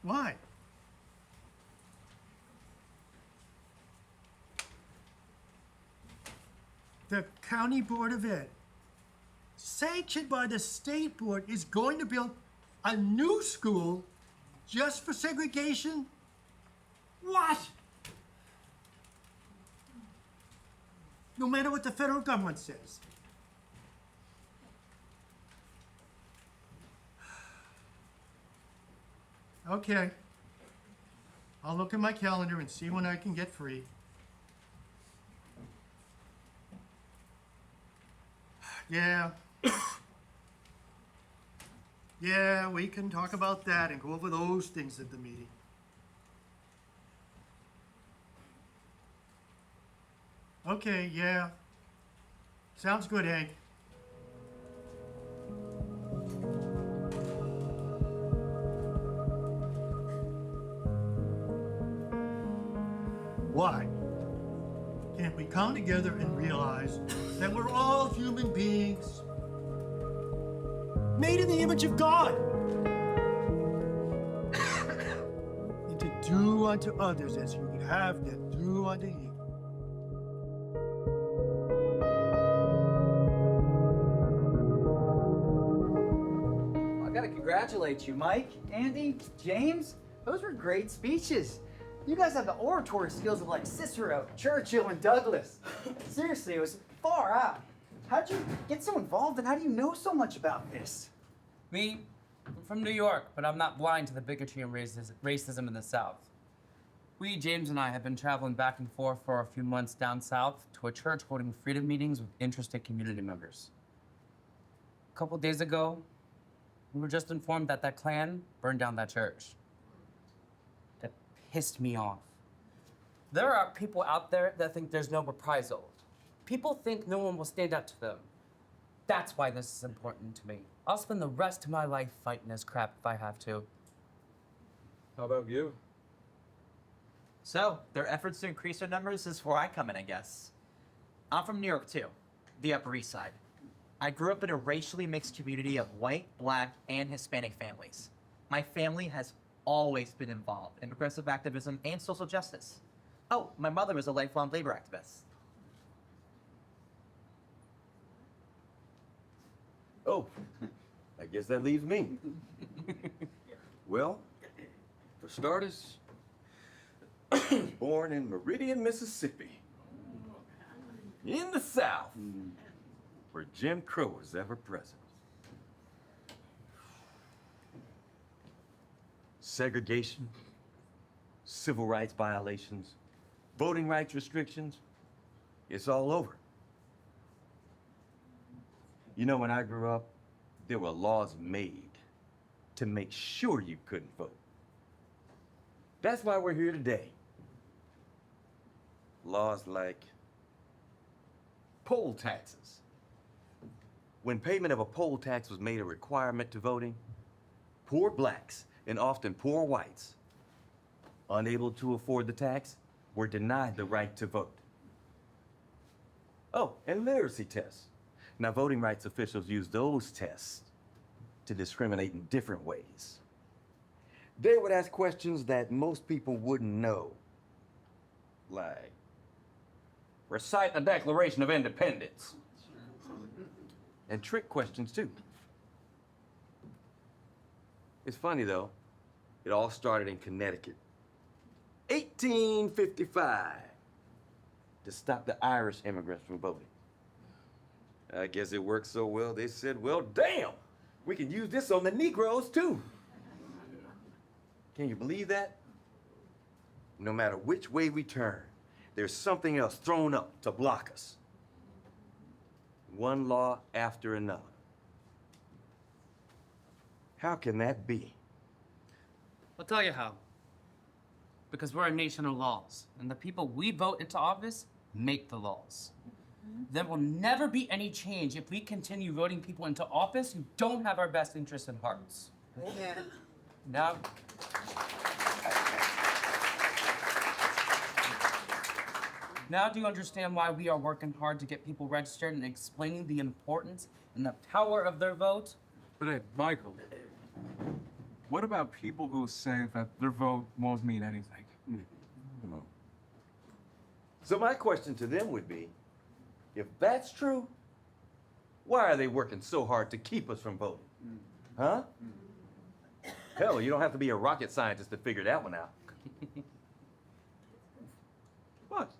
Why? The County Board of Ed, sanctioned by the State Board, is going to build a new school just for segregation? What? No matter what the federal government says. Okay. I'll look at my calendar and see when I can get free. Yeah. Yeah, we can talk about that and go over those things at the meeting. Okay, yeah. Sounds good, Hank. Why? Can't we come together and realize that we're all human beings, made in the image of God, and to do unto others as you would have them do unto you? I gotta congratulate you, Mike, Andy, James. Those were great speeches. You guys have the oratory skills of like Cicero, Churchill, and Douglas. Seriously, it was far out. How'd you get so involved and how do you know so much about this? Me? I'm from New York, but I'm not blind to the bigotry and racism in the South. James and I, have been traveling back and forth for a few months down south to a church holding freedom meetings with interested community members. A couple days ago, we were just informed that that Klan burned down that church. That pissed me off. There are people out there that think there's no reprisal. People think no one will stand up to them. That's why this is important to me. I'll spend the rest of my life fighting this crap if I have to. How about you? So, their efforts to increase their numbers is where I come in, I guess. I'm from New York, too. The Upper East Side. I grew up in a racially mixed community of white, black, and Hispanic families. My family has always been involved in progressive activism and social justice. Oh, my mother was a lifelong labor activist. Oh, I guess that leaves me. Well, for starters, born in Meridian, Mississippi, in the South, where Jim Crow was ever present. Segregation, civil rights violations, voting rights restrictions, it's all over. You know, when I grew up, there were laws made to make sure you couldn't vote. That's why we're here today. Laws like poll taxes. When payment of a poll tax was made a requirement to voting, poor blacks and often poor whites, unable to afford the tax, were denied the right to vote. Oh, and literacy tests. Now, voting rights officials use those tests to discriminate in different ways. They would ask questions that most people wouldn't know, like, recite the Declaration of Independence. And trick questions, too. It's funny, though. It all started in Connecticut. 1855, to stop the Irish immigrants from voting. I guess it worked so well, they said, well, damn, we can use this on the Negroes, too. Can you believe that? No matter which way we turn, there's something else thrown up to block us. One law after another. How can that be? I'll tell you how. Because we're a nation of laws, and the people we vote into office make the laws. There will never be any change if we continue voting people into office who don't have our best interests in hearts. Yeah. Now, now do you understand why we are working hard to get people registered and explaining the importance and the power of their vote? But hey, Michael, what about people who say that their vote won't mean anything? So my question to them would be, if that's true, why are they working so hard to keep us from voting? Huh? Hell, you don't have to be a rocket scientist to figure that one out. What?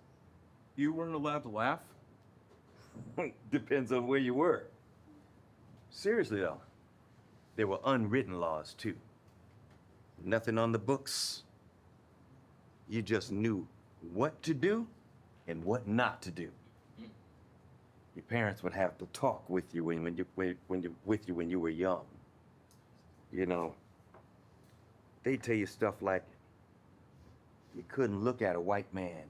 You weren't allowed to laugh? Depends on where you were. Seriously though, there were unwritten laws too. Nothing on the books. You just knew what to do and what not to do. Your parents would have to talk with you when you were young. You know, they tell you stuff like you couldn't look at a white man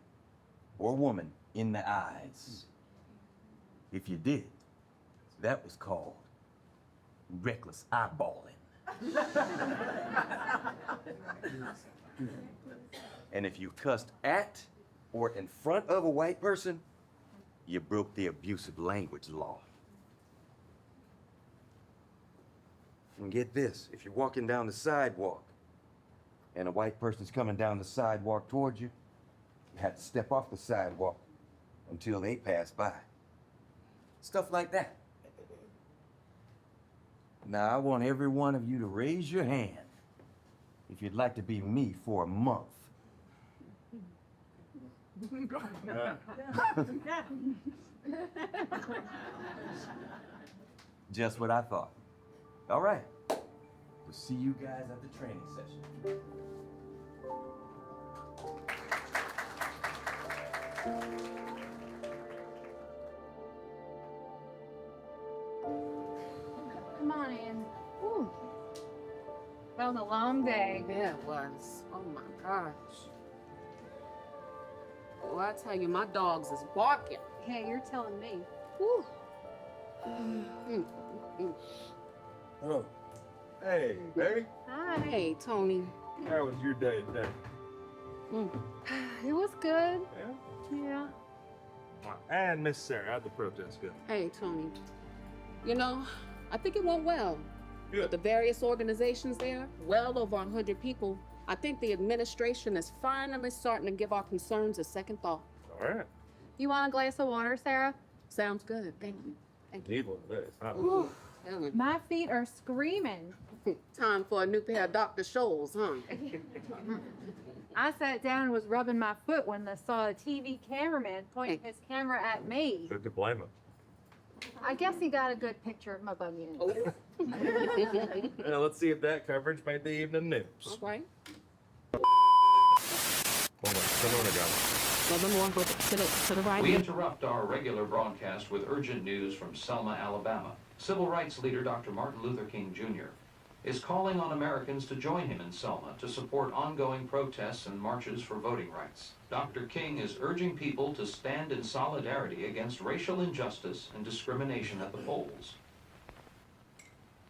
or woman in the eyes. If you did, that was called reckless eyeballing. And if you cussed at or in front of a white person, you broke the abusive language law. And get this, if you're walking down the sidewalk and a white person's coming down the sidewalk towards you, you have to step off the sidewalk until they pass by. Stuff like that. Now, I want every one of you to raise your hand if you'd like to be me for a month. Just what I thought. All right. We'll see you guys at the training session. Come on in. Ooh. That was a long day. Yeah, it was. Oh my gosh. Well, I tell you, my dogs is barking. Hey, you're telling me. Whew. Oh. Hey, baby. Hi. Hey, Tony. How was your day today? It was good. Yeah? Yeah. And Miss Sarah, how'd the protest go? Hey, Tony. You know, I think it went well. Good. With the various organizations there, well over 100 people, I think the administration is finally starting to give our concerns a second thought. All right. You want a glass of water, Sarah? Sounds good. Thank you. Thank you. Need one of those. Huh? Ooh, Ellen. My feet are screaming. Time for a new pair of Dr. Scholl's, huh? I sat down and was rubbing my foot when I saw a TV cameraman pointing his camera at me. Who could blame him? I guess he got a good picture of my bunions. Well, let's see if that coverage made the evening news. All right. Hold on, come on, To the right. We interrupt our regular broadcast with urgent news from Selma, Alabama. Civil rights leader Dr. Martin Luther King Jr. is calling on Americans to join him in Selma to support ongoing protests and marches for voting rights. Dr. King is urging people to stand in solidarity against racial injustice and discrimination at the polls.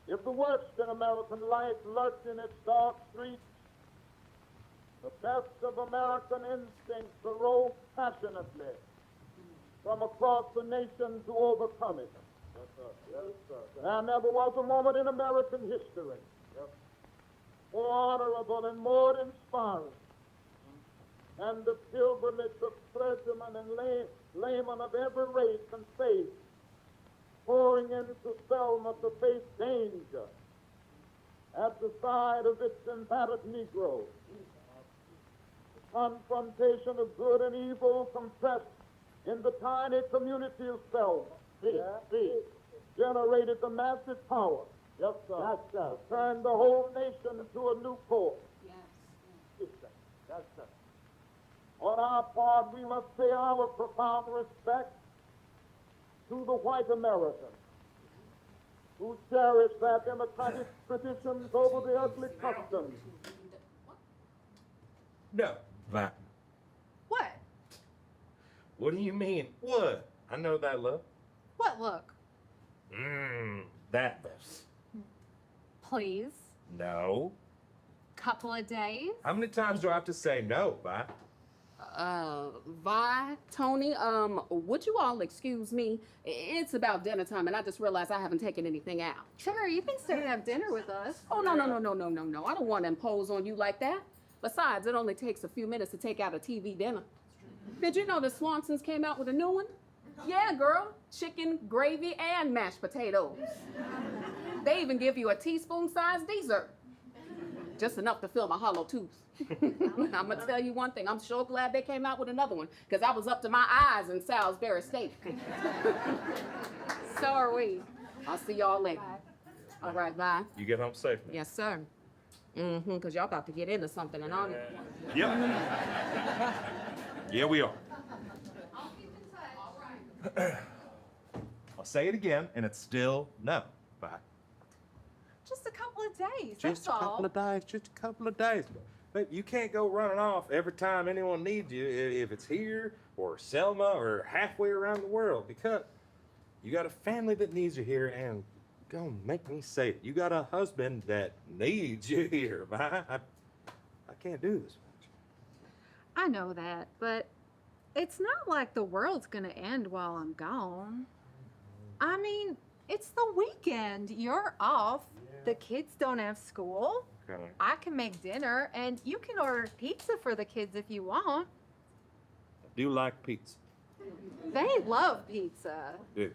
If the worst in American life lurked in its dark streets, the best of American instincts arose passionately from across the nation to overcome it. Yes, sir. Yes, sir. There never was a moment in American history more honorable and more inspiring than the pilgrimage of clergymen and laymen of every race and faith pouring into Selma to face danger at the side of its embattled Negroes. Confrontation of good and evil compressed in the tiny community of Selma. Generated the massive power. Yes, sir. Yes, sir. Turned the whole nation to a new course. Yes, sir. Yes, sir. On our part, we must pay our profound respect to the white American who cherish their democratic traditions over the ugly customs. No. That. What? What do you mean? What? I know that look. What look? That look. Please. No. Couple of days? How many times do I have to say no, Vi? Vi, Tony, would you all excuse me? It's about dinner time, and I just realized I haven't taken anything out. Sure, you can stay and have dinner with us. Oh, no. I don't want to impose on you like that. Besides, it only takes a few minutes to take out a TV dinner. Did you know the Swansons came out with a new one? Yeah, girl. Chicken, gravy, and mashed potatoes. They even give you a teaspoon-sized dessert. Just enough to fill my hollow tooth. I'm gonna tell you one thing, I'm sure glad they came out with another one, because I was up to my eyes in Salisbury steak. So are we. I'll see y'all later. All right, bye. You get home safe. Yes, sir. Because y'all about to get into something, and I'm... Yep. Yeah, we are. I'll say it again, and it's still no. Bye. Just a couple of days, Just that's a couple all. of days, just a couple of days. But you can't go running off every time anyone needs you, if it's here or Selma or halfway around the world, because you got a family that needs you here, and don't make me say it. You got a husband that needs you here, man. I can't do this. I know that, but it's not like the world's gonna end while I'm gone. I mean, it's the weekend. You're off. The kids don't have school. Okay. I can make dinner, and you can order pizza for the kids if you want. I do like pizza. They love pizza. Dude.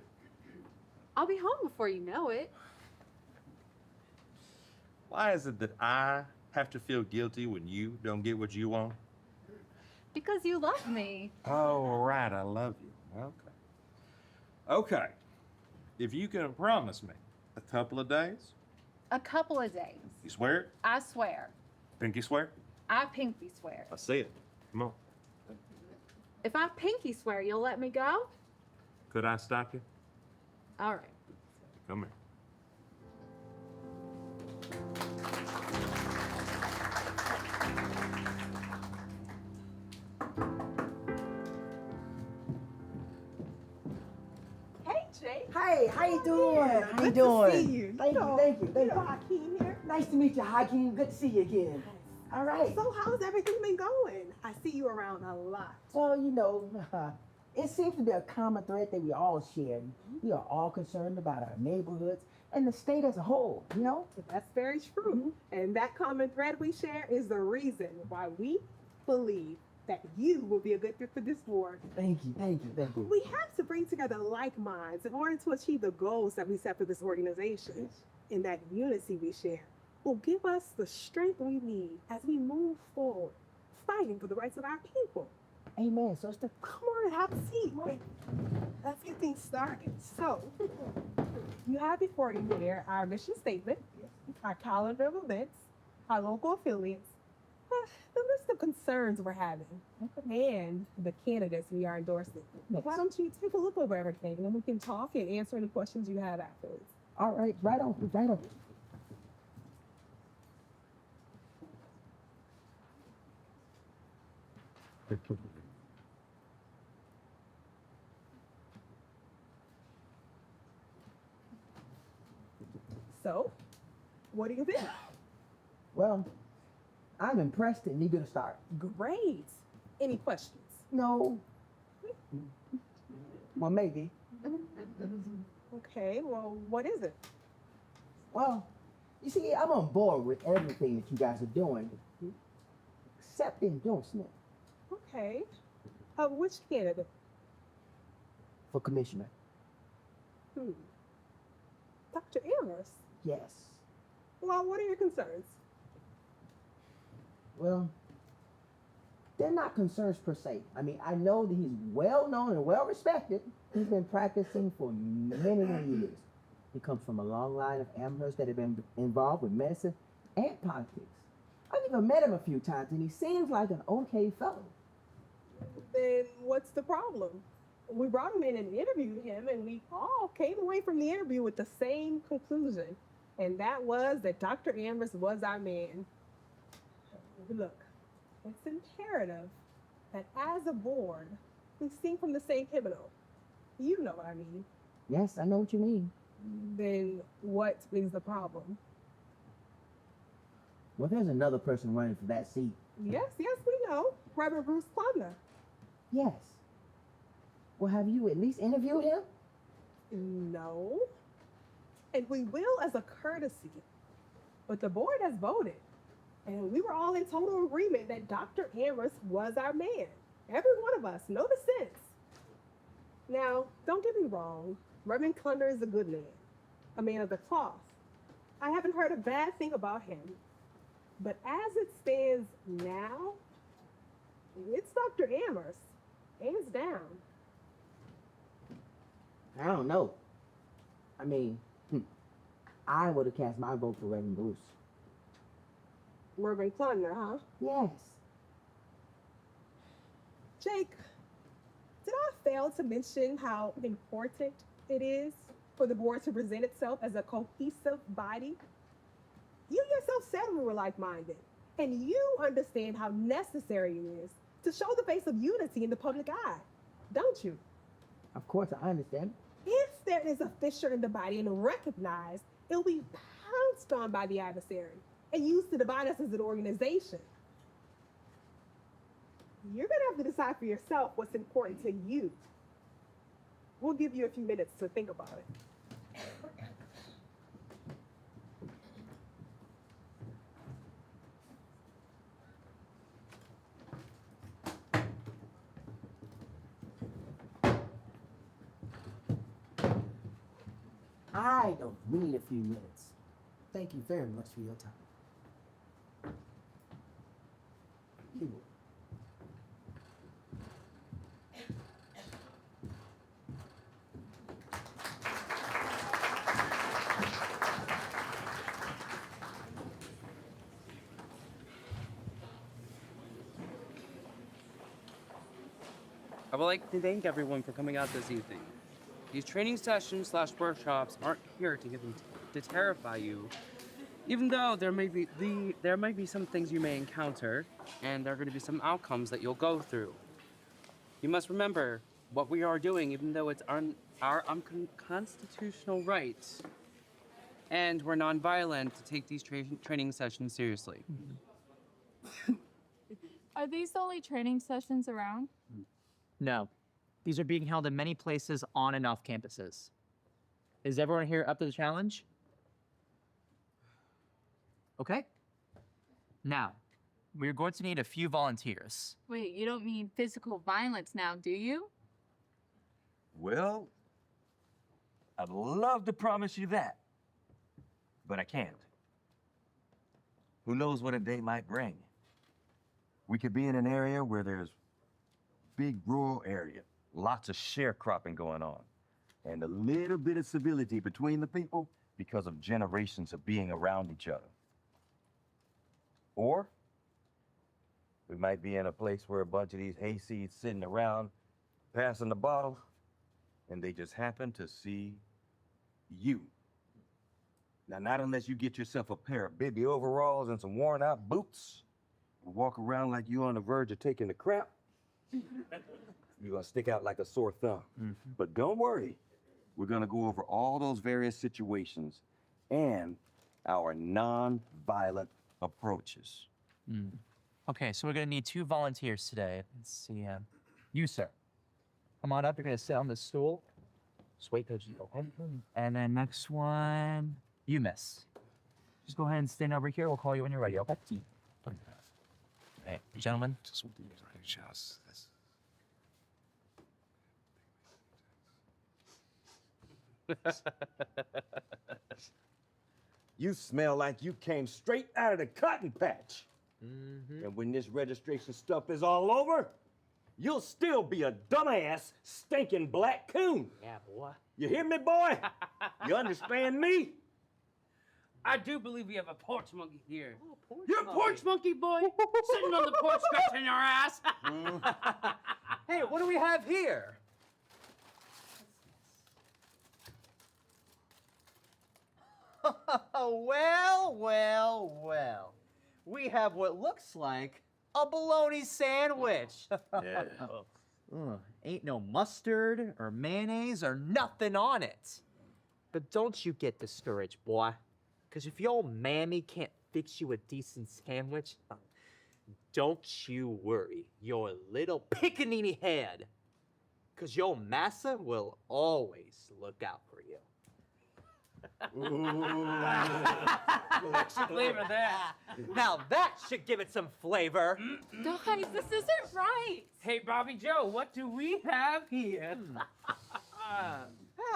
I'll be home before you know it. Why is it that I have to feel guilty when you don't get what you want? Because you love me. Oh, right, I love you. Okay. Okay. If you can promise me a couple of days. A couple of days. You swear it? I swear. Pinky swear? I pinky swear. I see it. Come on. If I pinky swear, you'll let me go? Could I stop you? All right. Come here. Hey, Jay. Hey, how you doing? How you Good doing? to see you. Thank you. Hakeem here. Nice to meet you, Hakeem. Good to see you again. All right. So how's everything been going? I see you around a lot. Well, you know, it seems to be a common thread that we all share. We are all concerned about our neighborhoods and the state as a whole, you know? That's very true. And that common thread we share is the reason why we believe that you will be a good fit for this board. Thank you. We have to bring together like minds in order to achieve the goals that we set for this organization. And that unity we share will give us the strength we need as we move forward, fighting for the rights of our people. Amen, sister. Come on, have a seat. Let's get things started. So, you have before you here our mission statement, our calendar of events, our local affiliates, the list of concerns we're having, and the candidates we are endorsing. Why don't you take a look over everything, and then we can talk and answer any questions you have afterwards. All right, right on. So, what do you think? Well, I'm impressed and eager to start. Great. Any questions? No. Well, maybe. Okay, well, what is it? Well, you see, I'm on board with everything that you guys are doing, except in Joe Smith Okay. Which candidate? for commissioner. Dr. Amherst. Yes. Well, what are your concerns? Well, they're not concerns per se. I mean, I know that he's well known and well respected. He's been practicing for many years. He comes from a long line of Amherst that have been involved with medicine and politics. I've even met him a few times, and he seems like an okay fellow. Then what's the problem? We brought him in and interviewed him, and we all came away from the interview with the same conclusion, and that was that Dr. Amherst was our man. Look, it's imperative that as a board, We sing from the same hymnal. You know what I mean. Yes, I know what you mean. Then what is the problem? Well, there's another person running for that seat. Yes, we know. Reverend Bruce Klunder. Yes. Well, have you at least interviewed him? No. And we will as a courtesy. But the board has voted. And we were all in total agreement that Dr. Amherst was our man. Every one of us, no dissents. Now, don't get me wrong. Reverend Klunder is a good man. A man of the cloth. I haven't heard a bad thing about him. But as it stands now, it's Dr. Amherst. Hands down. I don't know. I mean, I would have cast my vote for Reverend Bruce. Reverend Klunder, huh? Yes. Jake, did I fail to mention how important it is for the board to present itself as a cohesive body? You yourself said we were like-minded, and you understand how necessary it is to show the face of unity in the public eye, don't you? Of course, I understand. If there is a fissure in the body and recognized, it will be pounced on by the adversary and used to divide us as an organization. You're going to have to decide for yourself what's important to you. We'll give you a few minutes to think about it. I don't need a few minutes. Thank you very much for your time. Here. I would like to thank everyone for coming out this evening. These training sessions / workshops aren't here to terrify you, even though there might be some things you may encounter, and there are going to be some outcomes that you'll go through. You must remember what we are doing, even though it's our unconstitutional right, and we're nonviolent to take these training sessions seriously. Are these the only training sessions around? No. These are being held in many places on and off campuses. Is everyone here up to the challenge? Okay. Now, we're going to need a few volunteers. Wait, you don't mean physical violence now, do you? Well, I'd love to promise you that, but I can't. Who knows what a day might bring? We could be in an area where there's big rural area, lots of sharecropping going on, and a little bit of civility between the people because of generations of being around each other. Or we might be in a place where a bunch of these hayseeds sitting around passing the bottle, and they just happen to see you. Now, not unless you get yourself a pair of bibby overalls and some worn out boots and walk around like you're on the verge of taking the crap. You're gonna stick out like a sore thumb. But don't worry, we're gonna go over all those various situations and our non-violent approaches. Okay, so we're gonna need 2 volunteers today. Let's see, you, sir. Come on up, you're gonna sit on the stool. Just wait till you go ahead. And then next one, you, miss. Just go ahead and stand over here. We'll call you when you're ready, okay? Hey, gentlemen. You smell like you came straight out of the cotton patch. And when this registration stuff is all over, you'll still be a dumbass, stinking black coon. Yeah, boy. You hear me, boy? You understand me? I do believe we have a porch monkey here. You're a porch monkey, boy! Sitting on the porch scratching your ass. Hey, what do we have here? Well, well, well. We have what looks like a bologna sandwich. Yeah. Ain't no mustard or mayonnaise or nothing on it. But don't you get discouraged, boy. Because if your mammy can't fix you a decent sandwich, don't you worry your little pickaninny head. Because your massa will always look out for you. Flavor there. Now that should give it some flavor. Guys, this isn't right. Hey, Bobby Joe, what do we have here?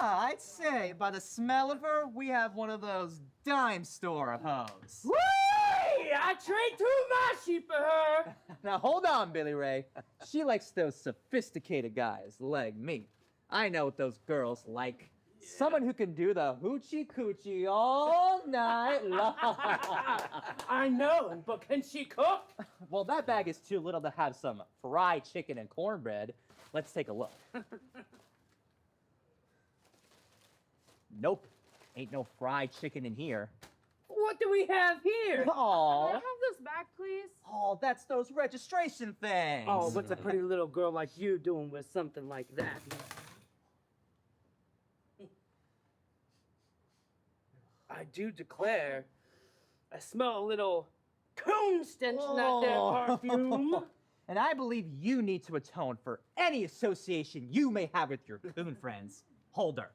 I'd say by the smell of her, we have one of those dime store hoes. Whee! I trade 2 mashi for her. Now hold on, Billy Ray. She likes those sophisticated guys like me. I know what those girls like. Someone who can do the hoochie coochie all night long. I know, but can she cook? Well, that bag is too little to have some fried chicken and cornbread. Let's take a look. Nope, ain't no fried chicken in here. What do we have here? Can I Aw. have this back, please? Oh, that's those registration things. Oh, what's a pretty little girl like you doing with something like that? I do declare, I smell a little coon stench in that there perfume. And I believe you need to atone for any association you may have with your coon friends. Hold her.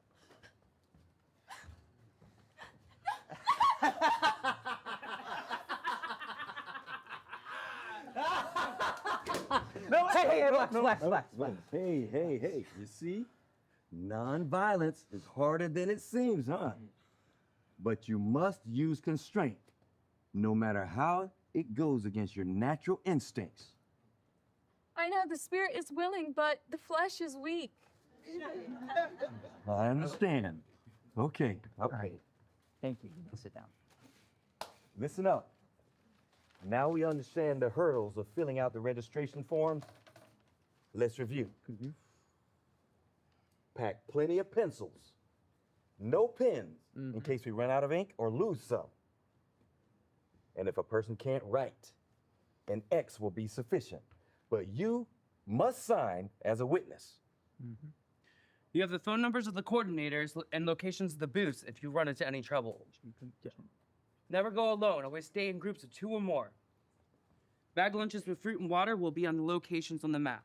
No, hey, relax. Hey. You see? Non-violence is harder than it seems, huh? But you must use constraint, no matter how it goes against your natural instincts. I know the spirit is willing, but the flesh is weak. I understand. Okay. All right. Thank you. You can sit down. Listen up. Now we understand the hurdles of filling out the registration forms. Let's review. Pack plenty of pencils. No pens in case we run out of ink or lose some. And if a person can't write, an X will be sufficient. But you must sign as a witness. You have the phone numbers of the coordinators and locations of the booths if you run into any trouble. Never go alone. Always stay in groups of 2 or more. Bag lunches with fruit and water will be on the locations on the map.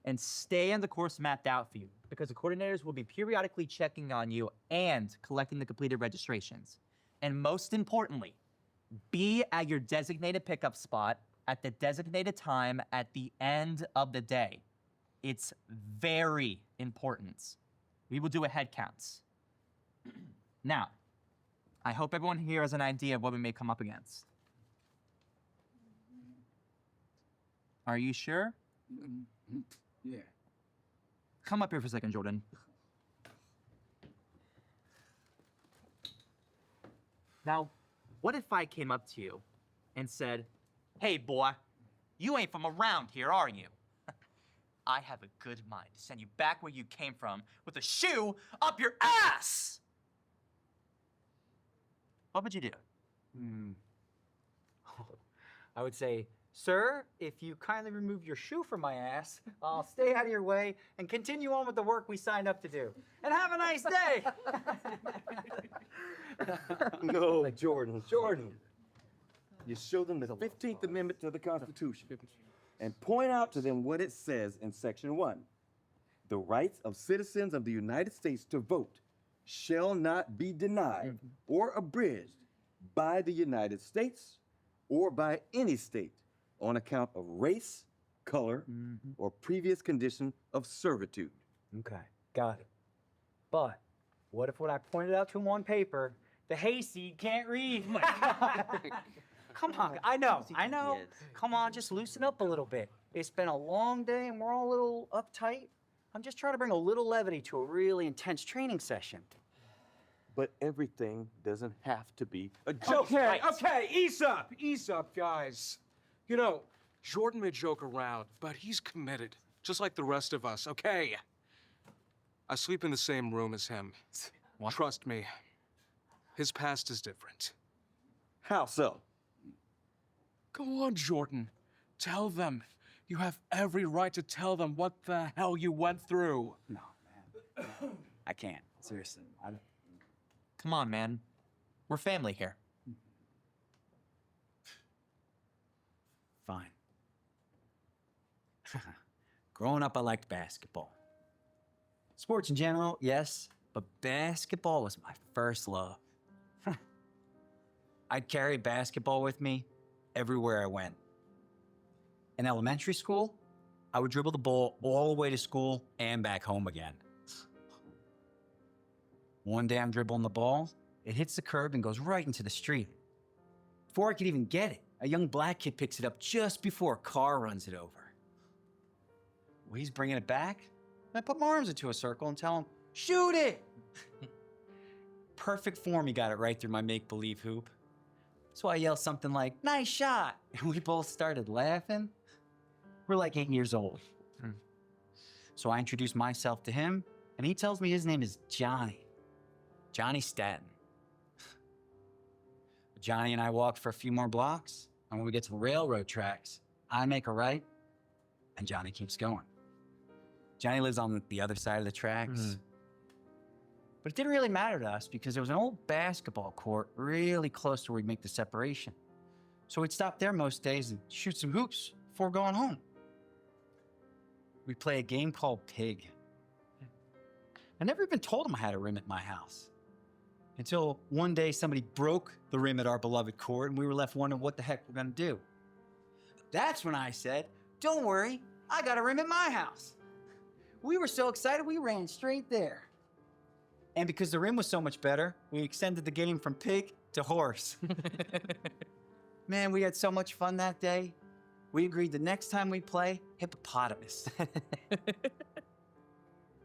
And stay on the course mapped out for you, because the coordinators will be periodically checking on you and collecting the completed registrations. And most importantly, be at your designated pickup spot at the designated time at the end of the day. It's very important. We will do a head count. Now, I hope everyone here has an idea of what we may come up against. Are you sure? Yeah. Come up here for a second, Jordan. Now, what if I came up to you and said, "Hey, boy, you ain't from around here, are you? I have a good mind to send you back where you came from with a shoe up your ass!" What would you do? I would say, "Sir, if you kindly remove your shoe from my ass, I'll stay out of your way and continue on with the work we signed up to do. And have a nice day." No, Jordan. You show them the 15th Amendment to the Constitution and point out to them what it says in Section 1. The rights of citizens of the United States to vote shall not be denied or abridged by the United States or by any state on account of race, color, or previous condition of servitude. Okay, got it. But what if what I pointed out to him on paper, the hayseed can't read? Come on, I know. Come on, just loosen up a little bit. It's been a long day and we're all a little uptight. I'm just trying to bring a little levity to a really intense training session. But everything doesn't have to be a joke. Okay, ease up, guys. You know, Jordan may joke around, but he's committed, just like the rest of us, okay? I sleep in the same room as him. Trust me, his past is different. How so? Go on, Jordan. Tell them. You have every right to tell them what the hell you went through. No, man. I can't. Seriously. Come on, man. We're family here. Fine. Growing up, I liked basketball. Sports in general, yes, but basketball was my first love. I'd carry basketball with me everywhere I went. In elementary school, I would dribble the ball all the way to school and back home again. One day I'm dribbling the ball, it hits the curb and goes right into the street. Before I could even get it, a young black kid picks it up just before a car runs it over. Well, he's bringing it back, and I put my arms into a circle and tell him, shoot it! Perfect form, he got it right through my make-believe hoop. So I yelled something like, nice shot! And we both started laughing. We're like 8 years old. So I introduced myself to him, and he tells me his name is Johnny. Johnny Staton. Johnny and I walked for a few more blocks, and when we get to the railroad tracks, I make a right, and Johnny keeps going. Johnny lives on the other side of the tracks. But it didn't really matter to us because there was an old basketball court really close to where we'd make the separation. So we'd stop there most days and shoot some hoops before going home. We'd play a game called Pig. I never even told him I had a rim at my house. Until one day somebody broke the rim at our beloved court and we were left wondering what the heck we're gonna do. That's when I said, don't worry, I got a rim at my house. We were so excited we ran straight there. And because the rim was so much better, we extended the game from pig to horse. Man, we had so much fun that day. We agreed the next time we play, hippopotamus.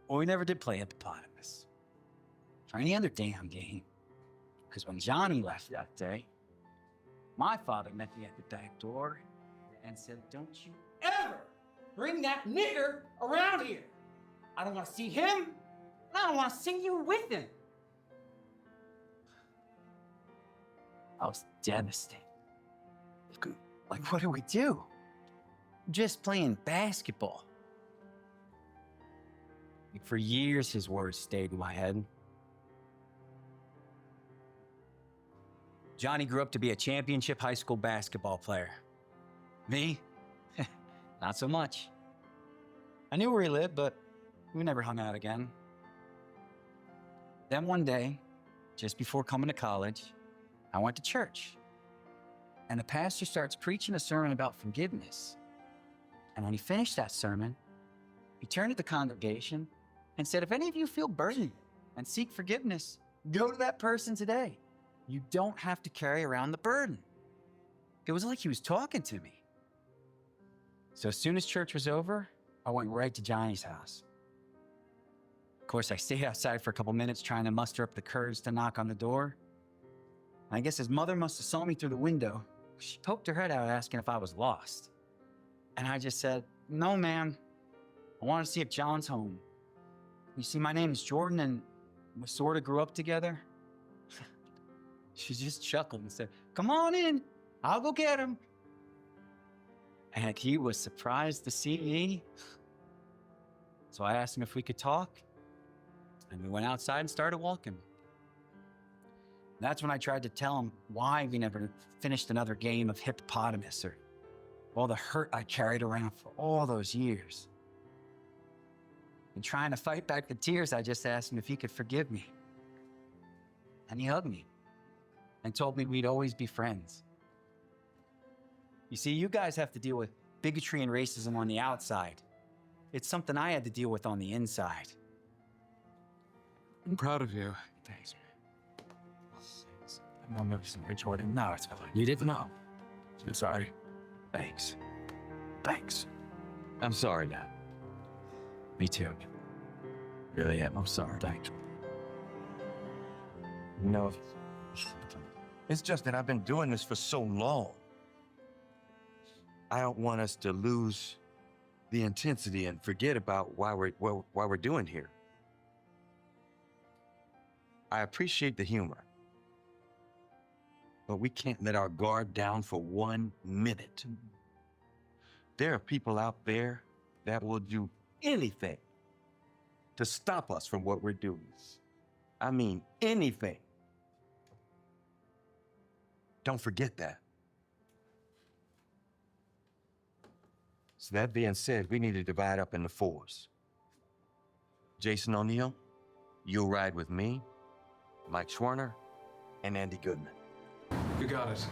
Well, we never did play hippopotamus. Or any other damn game. Because when Johnny left that day, my father met me at the back door and said, don't you ever bring that nigger around here. I don't want to see him, and I don't want to see you with him. I was devastated. Like, what do we do? Just playing basketball. For years, his words stayed in my head. Johnny grew up to be a championship high school basketball player. Me? Not so much. I knew where he lived, but we never hung out again. Then one day, just before coming to college, I went to church. And the pastor starts preaching a sermon about forgiveness. And when he finished that sermon, he turned to the congregation and said, if any of you feel burdened and seek forgiveness, go to that person today. You don't have to carry around the burden. It was like he was talking to me. So as soon as church was over, I went right to Johnny's house. Of course, I stayed outside for a couple minutes trying to muster up the courage to knock on the door. I guess his mother must have saw me through the window. She poked her head out asking if I was lost. And I just said, no, ma'am. I want to see if John's home. You see, my name is Jordan and we sort of grew up together. She just chuckled and said, come on in. I'll go get him. And he was surprised to see me. So I asked him if we could talk. And we went outside and started walking. That's when I tried to tell him why we never finished another game of hippopotamus or all the hurt I carried around for all those years. And trying to fight back the tears, I just asked him if he could forgive me. And he hugged me and told me we'd always be friends. You see, you guys have to deal with bigotry and racism on the outside. It's something I had to deal with on the inside. I'm proud of you. Thanks, man. I'm never some rich Jordan. No, it's fine. You didn't know. I'm sorry. Thanks. Thanks. I'm sorry, Dad. Me too. Really am. I'm sorry. Thanks. You know, it's just that I've been doing this for so long. I don't want us to lose the intensity and forget about why we're doing here. I appreciate the humor, but we can't let our guard down for 1 minute. There are people out there that will do anything to stop us from what we're doing. I mean, anything. Don't forget that. So that being said, we need to divide up into fours. Jason O'Neill, you'll ride with me, Mike Schwerner, and Andy Goodman. You got it.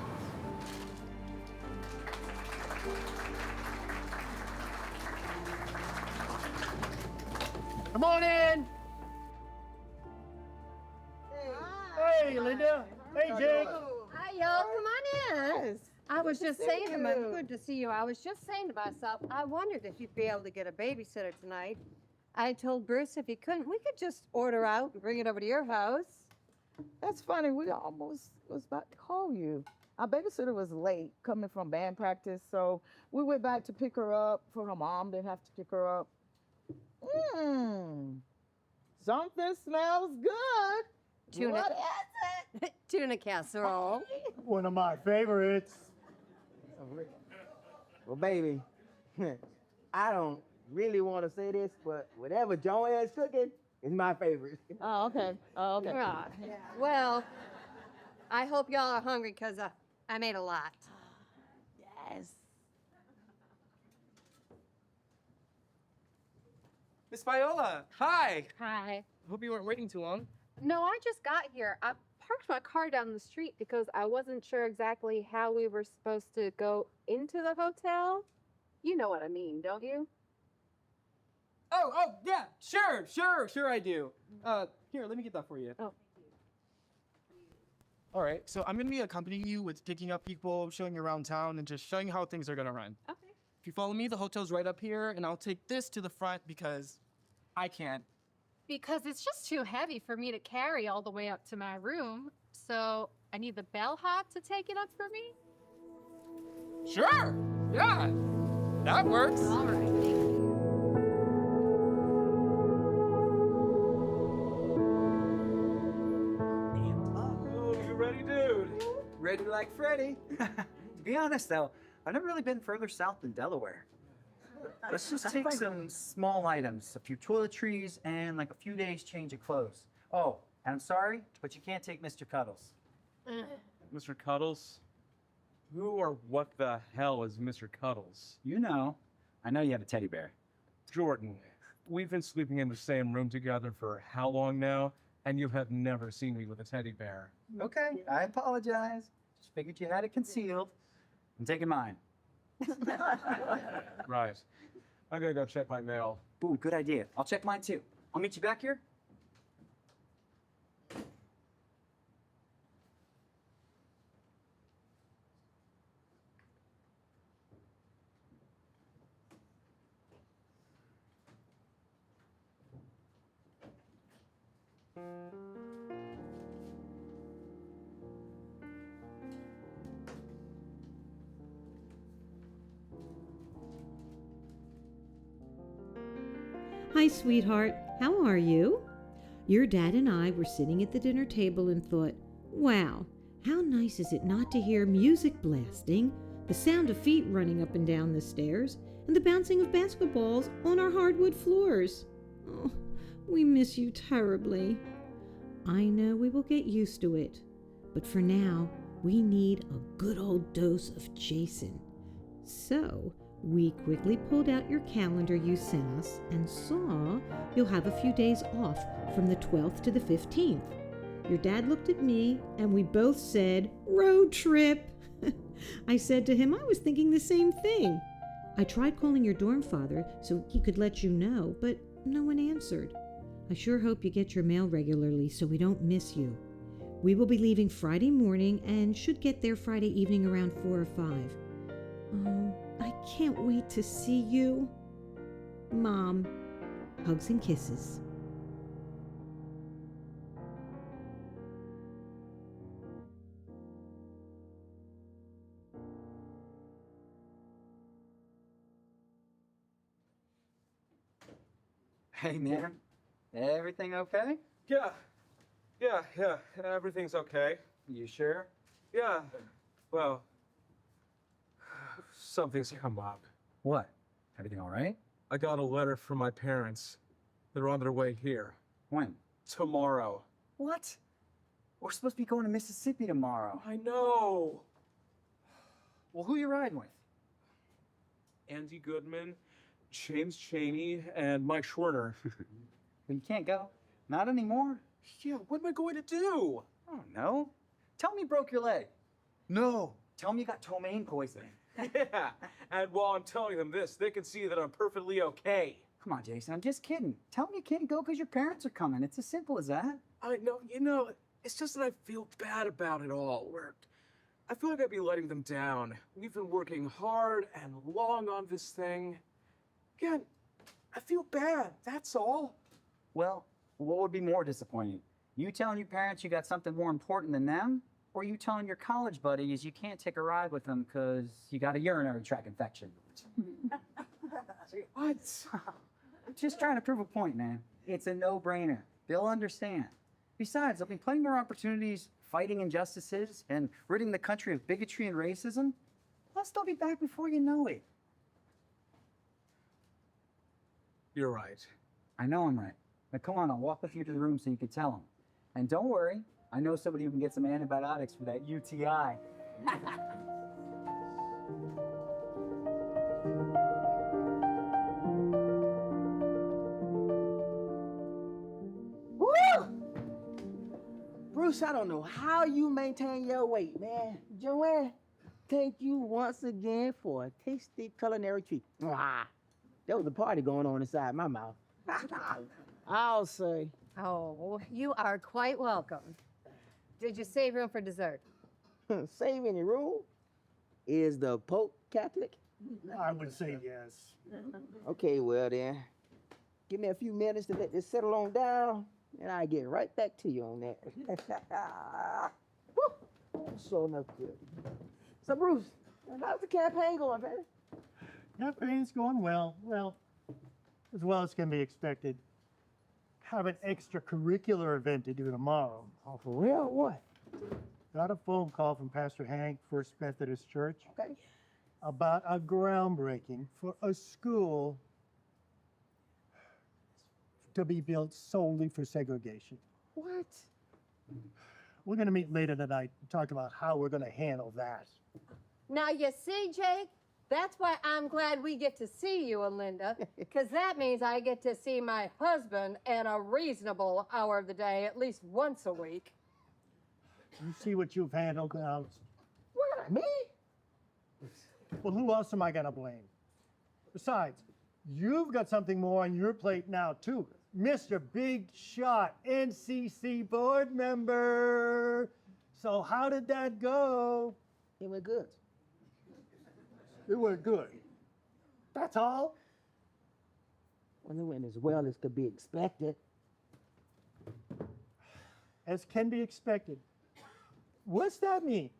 Come on in. Hey, Linda. Hey, Jake. Hi, y'all. Come on in. I was just saying to myself, good to see you. I was just saying to myself, I wondered if you'd be able to get a babysitter tonight. I told Bruce if he couldn't, we could just order out and bring it over to your house. That's funny. We almost was about to call you. Our babysitter was late coming from band practice, so we went back to pick her up for her mom. Didn't have to pick her up. Something smells good. Tuna. What is it? Tuna casserole. One of my favorites. Well, baby, I don't really want to say this, but whatever Joanne's cooking is my favorite. Oh, okay. Oh, okay. Right. Well, I hope y'all are hungry because I made a lot. Yes. Miss Viola, hi. Hi. Hope you weren't waiting too long. No, I just got here. I parked my car down the street because I wasn't sure exactly how we were supposed to go into the hotel. You know what I mean, don't you? Oh, yeah, sure I do. Here, let me get that for you. Oh. All right, so I'm gonna be accompanying you with picking up people, showing you around town, and just showing you how things are gonna run. Okay. If you follow me, the hotel's right up here, and I'll take this to the front because I can't. Because it's just too heavy for me to carry all the way up to my room. So I need the bellhop to take it up for me? Sure, yeah, that works. All right, thank you. Oh, you ready, dude? Ready like Freddy. To be honest, though, I've never really been further south than Delaware. Let's just take some small items, a few toiletries, and like a few days' change of clothes. Oh, and I'm sorry, but you can't take Mr. Cuddles. Mr. Cuddles? Who or what the hell is Mr. Cuddles? You know. I know you have a teddy bear. Jordan, we've been sleeping in the same room together for how long now? And you have never seen me with a teddy bear. Okay, I apologize. Just figured you had it concealed. I'm taking mine. Right. I'm gonna go check my mail. Ooh, good idea. I'll check mine too. I'll meet you back here. Hi, sweetheart. How are you? Your dad and I were sitting at the dinner table and thought, wow, how nice is it not to hear music blasting, the sound of feet running up and down the stairs, and the bouncing of basketballs on our hardwood floors. Oh, we miss you terribly. I know we will get used to it, but for now, we need a good old dose of Jason. So, we quickly pulled out your calendar you sent us and saw you'll have a few days off from the 12th to the 15th. Your dad looked at me and we both said, road trip. I said to him I was thinking the same thing. I tried calling your dorm father so he could let you know, but no one answered. I sure hope you get your mail regularly so we don't miss you. We will be leaving Friday morning and should get there Friday evening around 4 or 5. Oh, I can't wait to see you. Mom, hugs and kisses. Hey, man. Everything okay? Yeah, everything's okay. You sure? Yeah, well, something's come up. What? Everything all right? I got a letter from my parents. They're on their way here. When? Tomorrow. What? We're supposed to be going to Mississippi tomorrow. I know. Well, who you riding with? Andy Goodman, James Chaney, and Mike Schwerner. Well, you can't go. Not anymore. Yeah, what am I going to do? I don't know. Tell me you broke your leg. No. Tell me you got ptomaine poisoning. Yeah, and while I'm telling them this, they can see that I'm perfectly okay. Come on, Jason, I'm just kidding. Tell me you can't go because your parents are coming. It's as simple as that. I know, it's just that I feel bad about it all. I feel like I'd be letting them down. We've been working hard and long on this thing. Again, I feel bad, that's all. Well, what would be more disappointing? You telling your parents you got something more important than them? Or you telling your college buddies you can't take a ride with them because you got a urinary tract infection? What? I'm just trying to prove a point, man. It's a no-brainer. They'll understand. Besides, there'll be plenty more opportunities fighting injustices and ridding the country of bigotry and racism. Plus, they'll be back before you know it. You're right. I know I'm right. Now, come on, I'll walk with you to the room so you can tell them. And don't worry, I know somebody who can get some antibiotics for that UTI. Woo! Bruce, I don't know how you maintain your weight, man. Joanne, thank you once again for a tasty culinary treat. Mwah. There was a party going on inside my mouth. I'll say. Oh, you are quite welcome. Did you save room for dessert? Save any room? Is the Pope Catholic? I would say yes. Okay, well then, give me a few minutes to let this settle on down, and I'll get right back to you on that. Woo! So enough good. So Bruce, how's the campaign going, man? Campaign's going well. As well as can be expected. Have an extracurricular event to do tomorrow. Oh, for real? What? Got a phone call from Pastor Hank, First Methodist Church, Okay. about a groundbreaking for a school to be built solely for segregation. What? We're going to meet later tonight and talk about how we're going to handle that. Now, you see, Jake, that's why I'm glad we get to see you, Alinda, because that means I get to see my husband in a reasonable hour of the day, at least once a week. You see what you've handled now. What, me? Well, who else am I going to blame? Besides, you've got something more on your plate now, too. Mr. Big Shot, NCC board member. So how did that go? It went good. It went good. That's all? Well, it went as well as could be expected. As can be expected. What's that mean?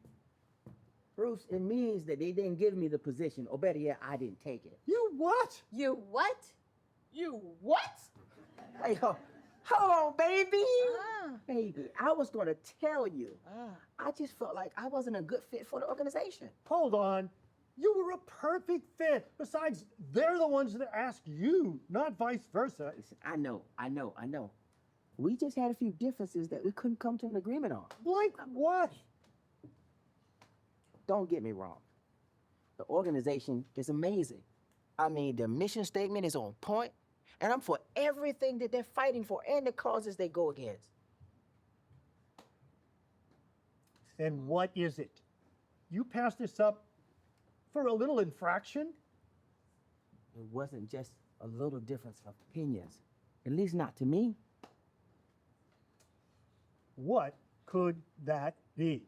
Bruce, it means that they didn't give me the position, or better yet, I didn't take it. You what? You what? You what? Hey, hold on, baby. Baby, I was going to tell you. I just felt like I wasn't a good fit for the organization. Hold on. You were a perfect fit. Besides, they're the ones that asked you, not vice versa. Listen, I know. We just had a few differences that we couldn't come to an agreement on. Like what? Don't get me wrong. The organization is amazing. I mean, the mission statement is on point, and I'm for everything that they're fighting for and the causes they go against. Then what is it? You passed this up for a little infraction? It wasn't just a little difference of opinions, at least not to me. What could that be?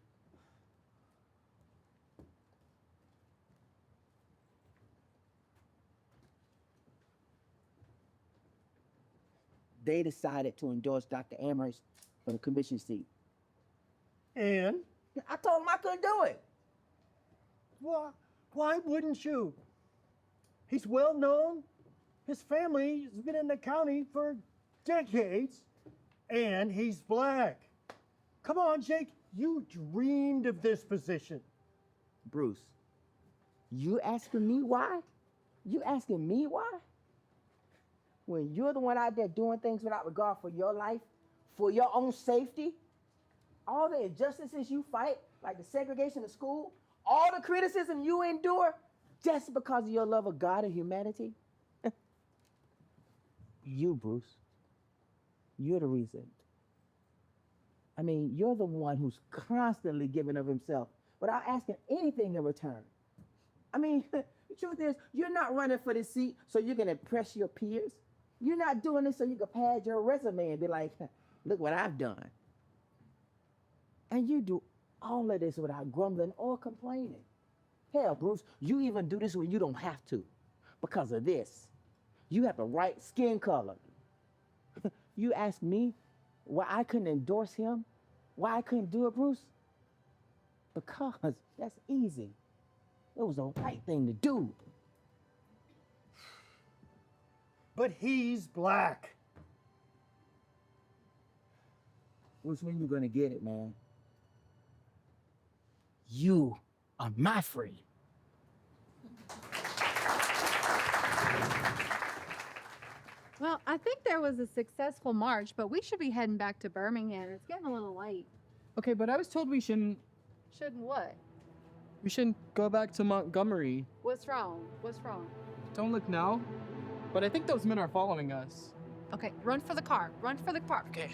They decided to endorse Dr. Amherst for the commission seat. And? I told them I couldn't do it. Why wouldn't you? He's well known. His family has been in the county for decades. And he's black. Come on, Jake. You dreamed of this position. Bruce, you asking me why? You asking me why? When you're the one out there doing things without regard for your life, for your own safety, all the injustices you fight, like the segregation of school, all the criticism you endure, just because of your love of God and humanity? You, Bruce, you're the reason. I mean, you're the one who's constantly giving of himself without asking anything in return. I mean, the truth is, you're not running for this seat so you can impress your peers. You're not doing this so you can pad your resume and be like, look what I've done. And you do all of this without grumbling or complaining. Hell, Bruce, you even do this when you don't have to. Because of this. You have the right skin color. You ask me why I couldn't endorse him? Why I couldn't do it, Bruce? Because that's easy. It was the right thing to do. But he's black. Bruce, when you gonna get it, man? You are my friend. Well, I think there was a successful march, but we should be heading back to Birmingham. It's getting a little late. Okay, but I was told we shouldn't Shouldn't what? go back to Montgomery. What's wrong? What's wrong? Don't look now. But I think those men are following us. Okay, run for the car. Run for the car. Okay.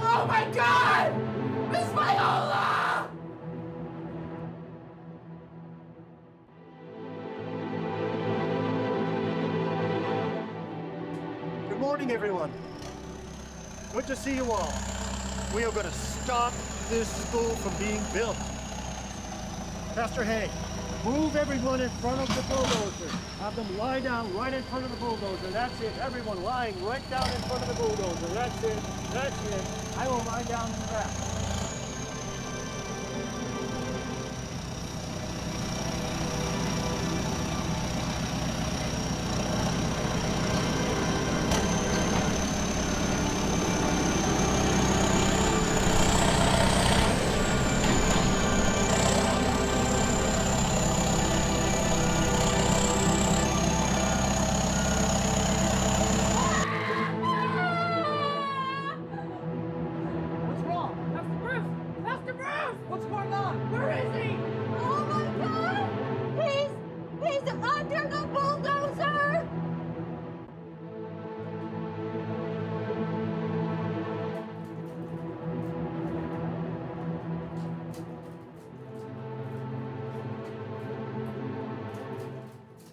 Oh my God! Miss Viola! Good morning, everyone. Good to see you all. We are going to stop this school from being built. Pastor Hay, move everyone in front of the bulldozer. Have them lie down right in front of the bulldozer. That's it. Everyone lying right down in front of the bulldozer. That's it. That's it. I will lie down in the back.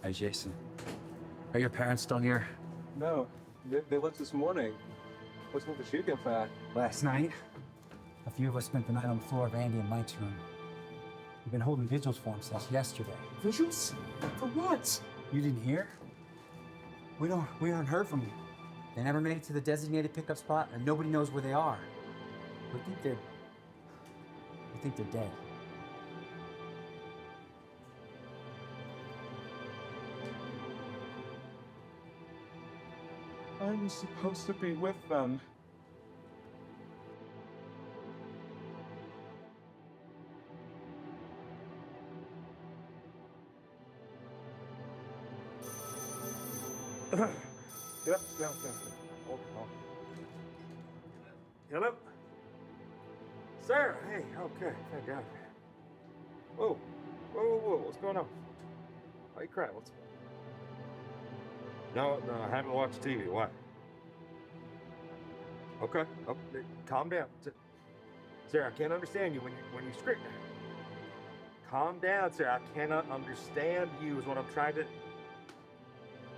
Hey, Jason. Are your parents still here? No, they left this morning. What's with the shooting fat? Last night, a few of us spent the night on the floor of Andy and Mike's room. We've been holding vigils for him since yesterday. Vigils? For what? You didn't hear? We haven't heard from you. They never made it to the designated pickup spot, and nobody knows where they are. We think they're dead. I was supposed to be with them. Yep. Hold on. Hello? Sarah, hey, okay, thank God. Whoa, what's going on? Why are you crying? No, I haven't watched TV. Why? Okay, calm down. Sarah, I can't understand you when you scream. Calm down, Sarah. I cannot understand you is what I'm trying to...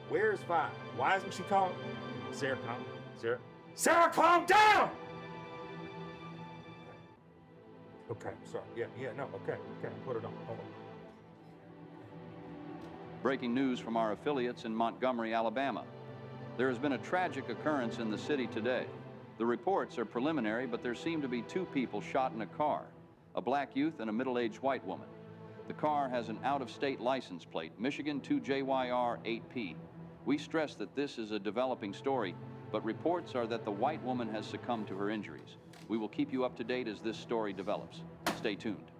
Where is Vi? Why isn't she calling? Sarah, calm. Sarah, calm down! Okay, sorry. No, okay, put it on. Hold on. Breaking news from our affiliates in Montgomery, Alabama. There has been a tragic occurrence in the city today. The reports are preliminary, but there seem to be 2 people shot in a car, a black youth and a middle-aged white woman. The car has an out-of-state license plate, Michigan 2JYR 8P. We stress that this is a developing story, but reports are that the white woman has succumbed to her injuries. We will keep you up to date as this story develops. Stay tuned.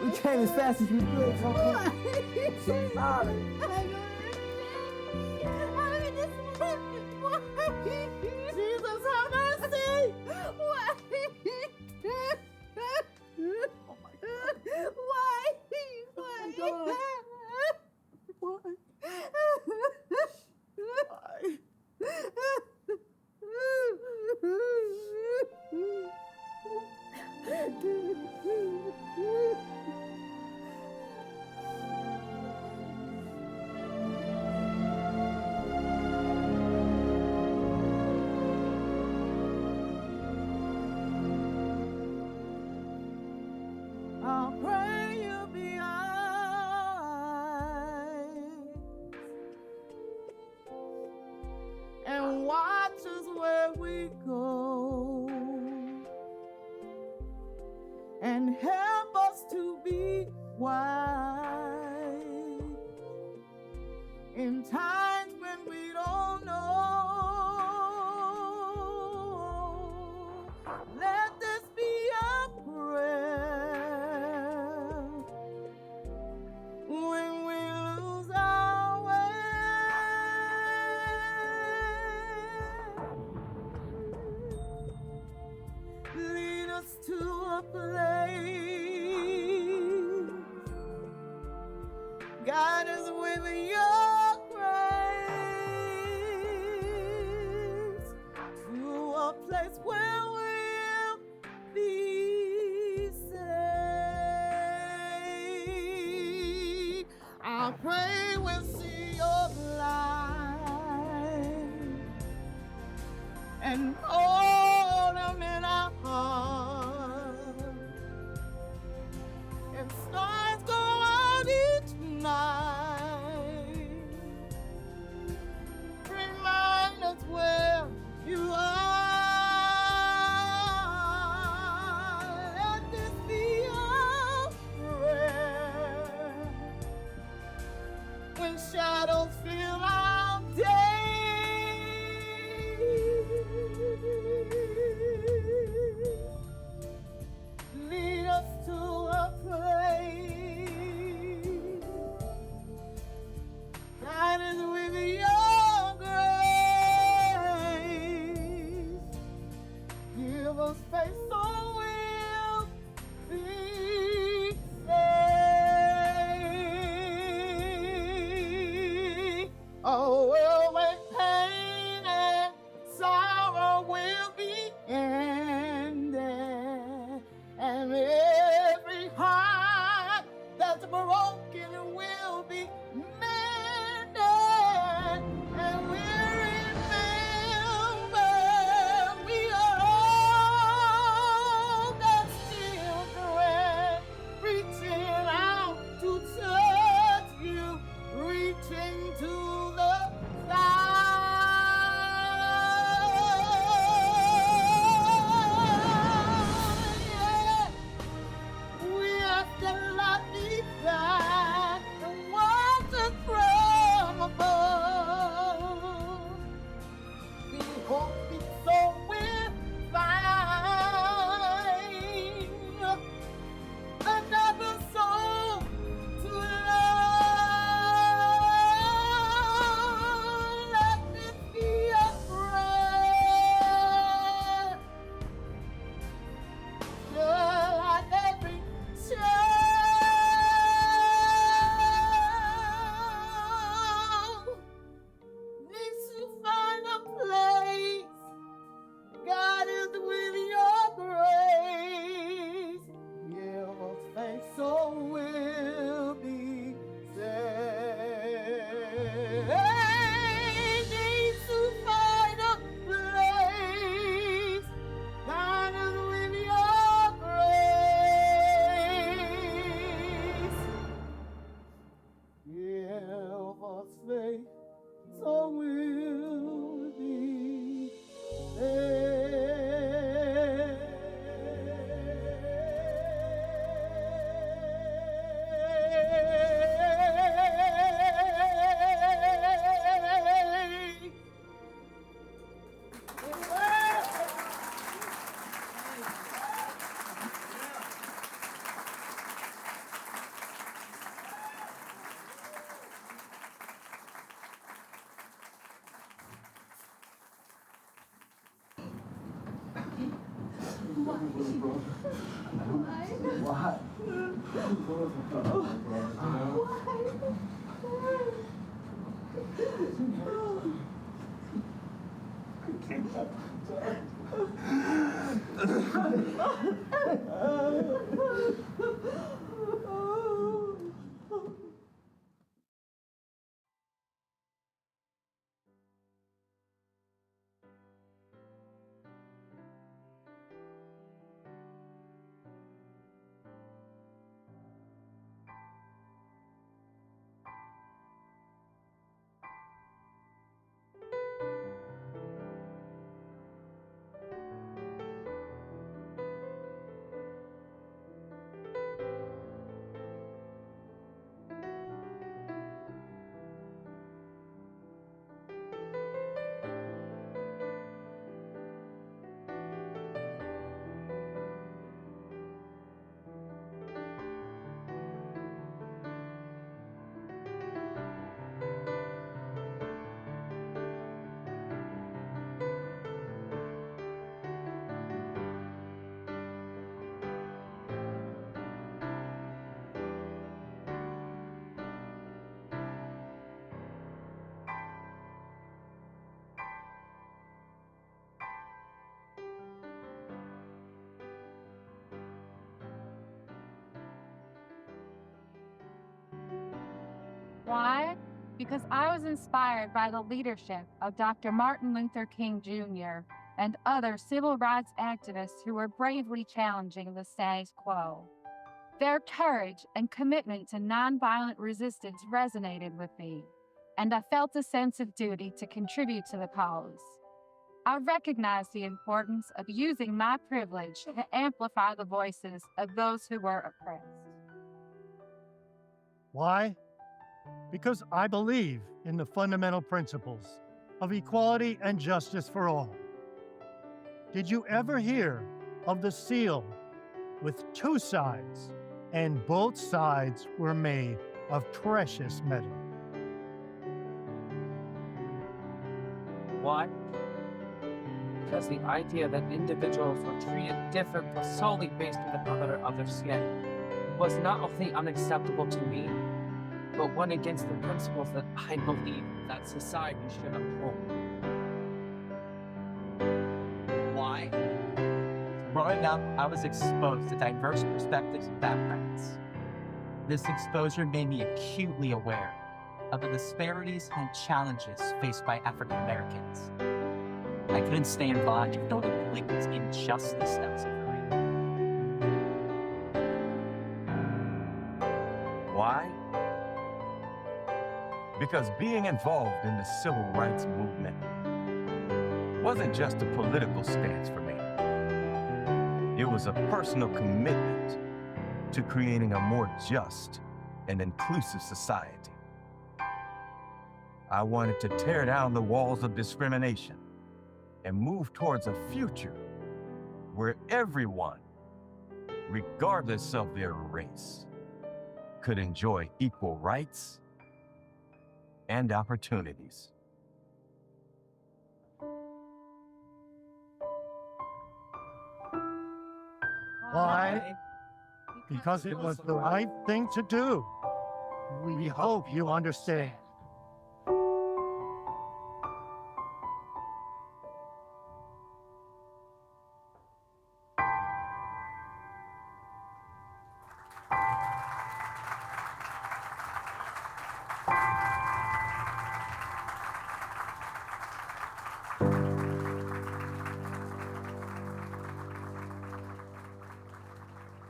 We came as fast as we could. I'm so sorry. Jesus, have mercy! Why? Oh my God. Why? God. Why? I'll pray you'll be eyes and watch us where we go and help us to be wise in times when we don't know. Let this be a prayer when we lose our way. Lead us to a place, guide us with your grace to a place where we'll be safe. I pray we'll see your light and hold them in our hearts, and stars go out each night. Remind us where you are. Let this be our prayer when shadows fill our days. Why? Because I was inspired by the leadership of Dr. Martin Luther King Jr. and other civil rights activists who were bravely challenging the status quo. Their courage and commitment to nonviolent resistance resonated with me, and I felt a sense of duty to contribute to the cause. I recognize the importance of using my privilege to amplify the voices of those who were oppressed. Why? Because I believe in the fundamental principles of equality and justice for all. Did you ever hear of the seal with two sides, and both sides were made of precious metal? Why? Because the idea that individuals were treated differently solely based on the color of their skin was not only unacceptable to me, but went against the principles that I believe that society should uphold. Why? Growing up, I was exposed to diverse perspectives and backgrounds. This exposure made me acutely aware of the disparities and challenges faced by African Americans. I couldn't stand by and know the blatant injustice that was occurring. Why? Because being involved in the civil rights movement wasn't just a political stance for me. It was a personal commitment to creating a more just and inclusive society. I wanted to tear down the walls of discrimination and move towards a future where everyone, regardless of their race, could enjoy equal rights and opportunities. Why? Because it was the right thing to do. We hope you understand.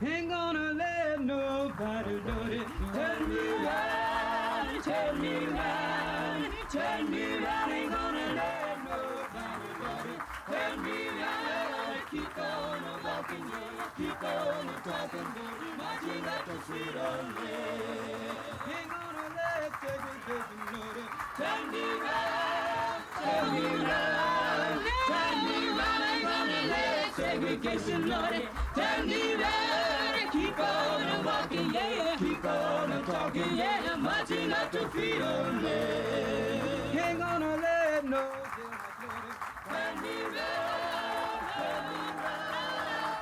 Ain't gonna let nobody do it. Turn me round, turn me round, turn me round. Ain't gonna let nobody do it. Turn me round, keep on walking, keep on talking, marching at the freedom day. Ain't gonna let segregation do it. Turn me round, turn me round, turn me round. Ain't gonna let segregation do it. Turn me round, keep on walking, yeah, keep on talking, yeah, marching up to freedom, yeah. Ain't gonna let no turn me round, turn me round,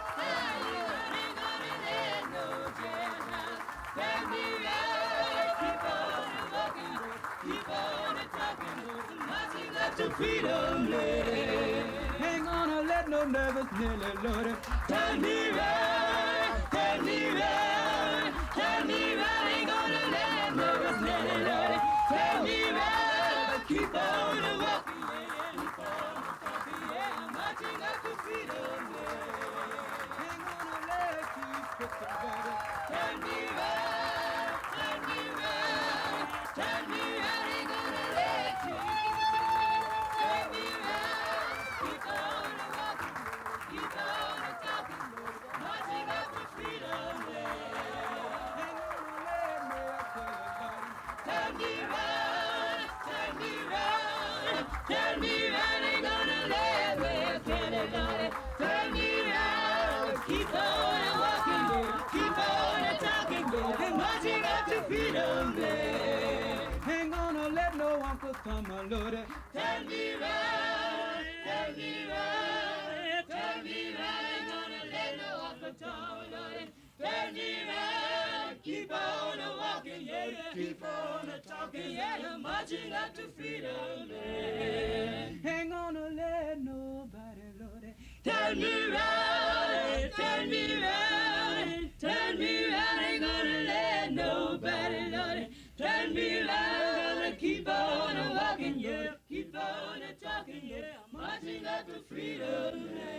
up to freedom, Lady. Ain't gonna let no nervous Nelly, Lordy. Turn me round, turn me round, turn me round. Ain't gonna let nervous Nelly, Lordy. Turn me round, keep on a walking, yeah, keep on a talking, yeah, marching up to freedom, yeah. Ain't gonna let you put the body. Turn me round, turn me round, turn me round. Ain't gonna let you turn me round, keep on a walking, keep on a talking, marching up to freedom, yeah. Ain't gonna let me turn me round, turn me round, turn me round. Ain't gonna let me turn me round, keep on a walking, keep on a talking, marching up to freedom, yeah. Ain't gonna let no Uncle Tom, my lordy. Turn me round, turn me round, turn me round. Ain't gonna let no Uncle Tom, my lordy. Turn me round, keep on a walking, yeah, keep on a talking, yeah, marching up to freedom, yeah. Ain't gonna let nobody, Lordy. Turn me round, turn me round, turn me round. Ain't gonna let nobody, Lordy. Turn me round, gonna keep on a walking, yeah, keep on a talking, yeah, marching up to freedom, yeah.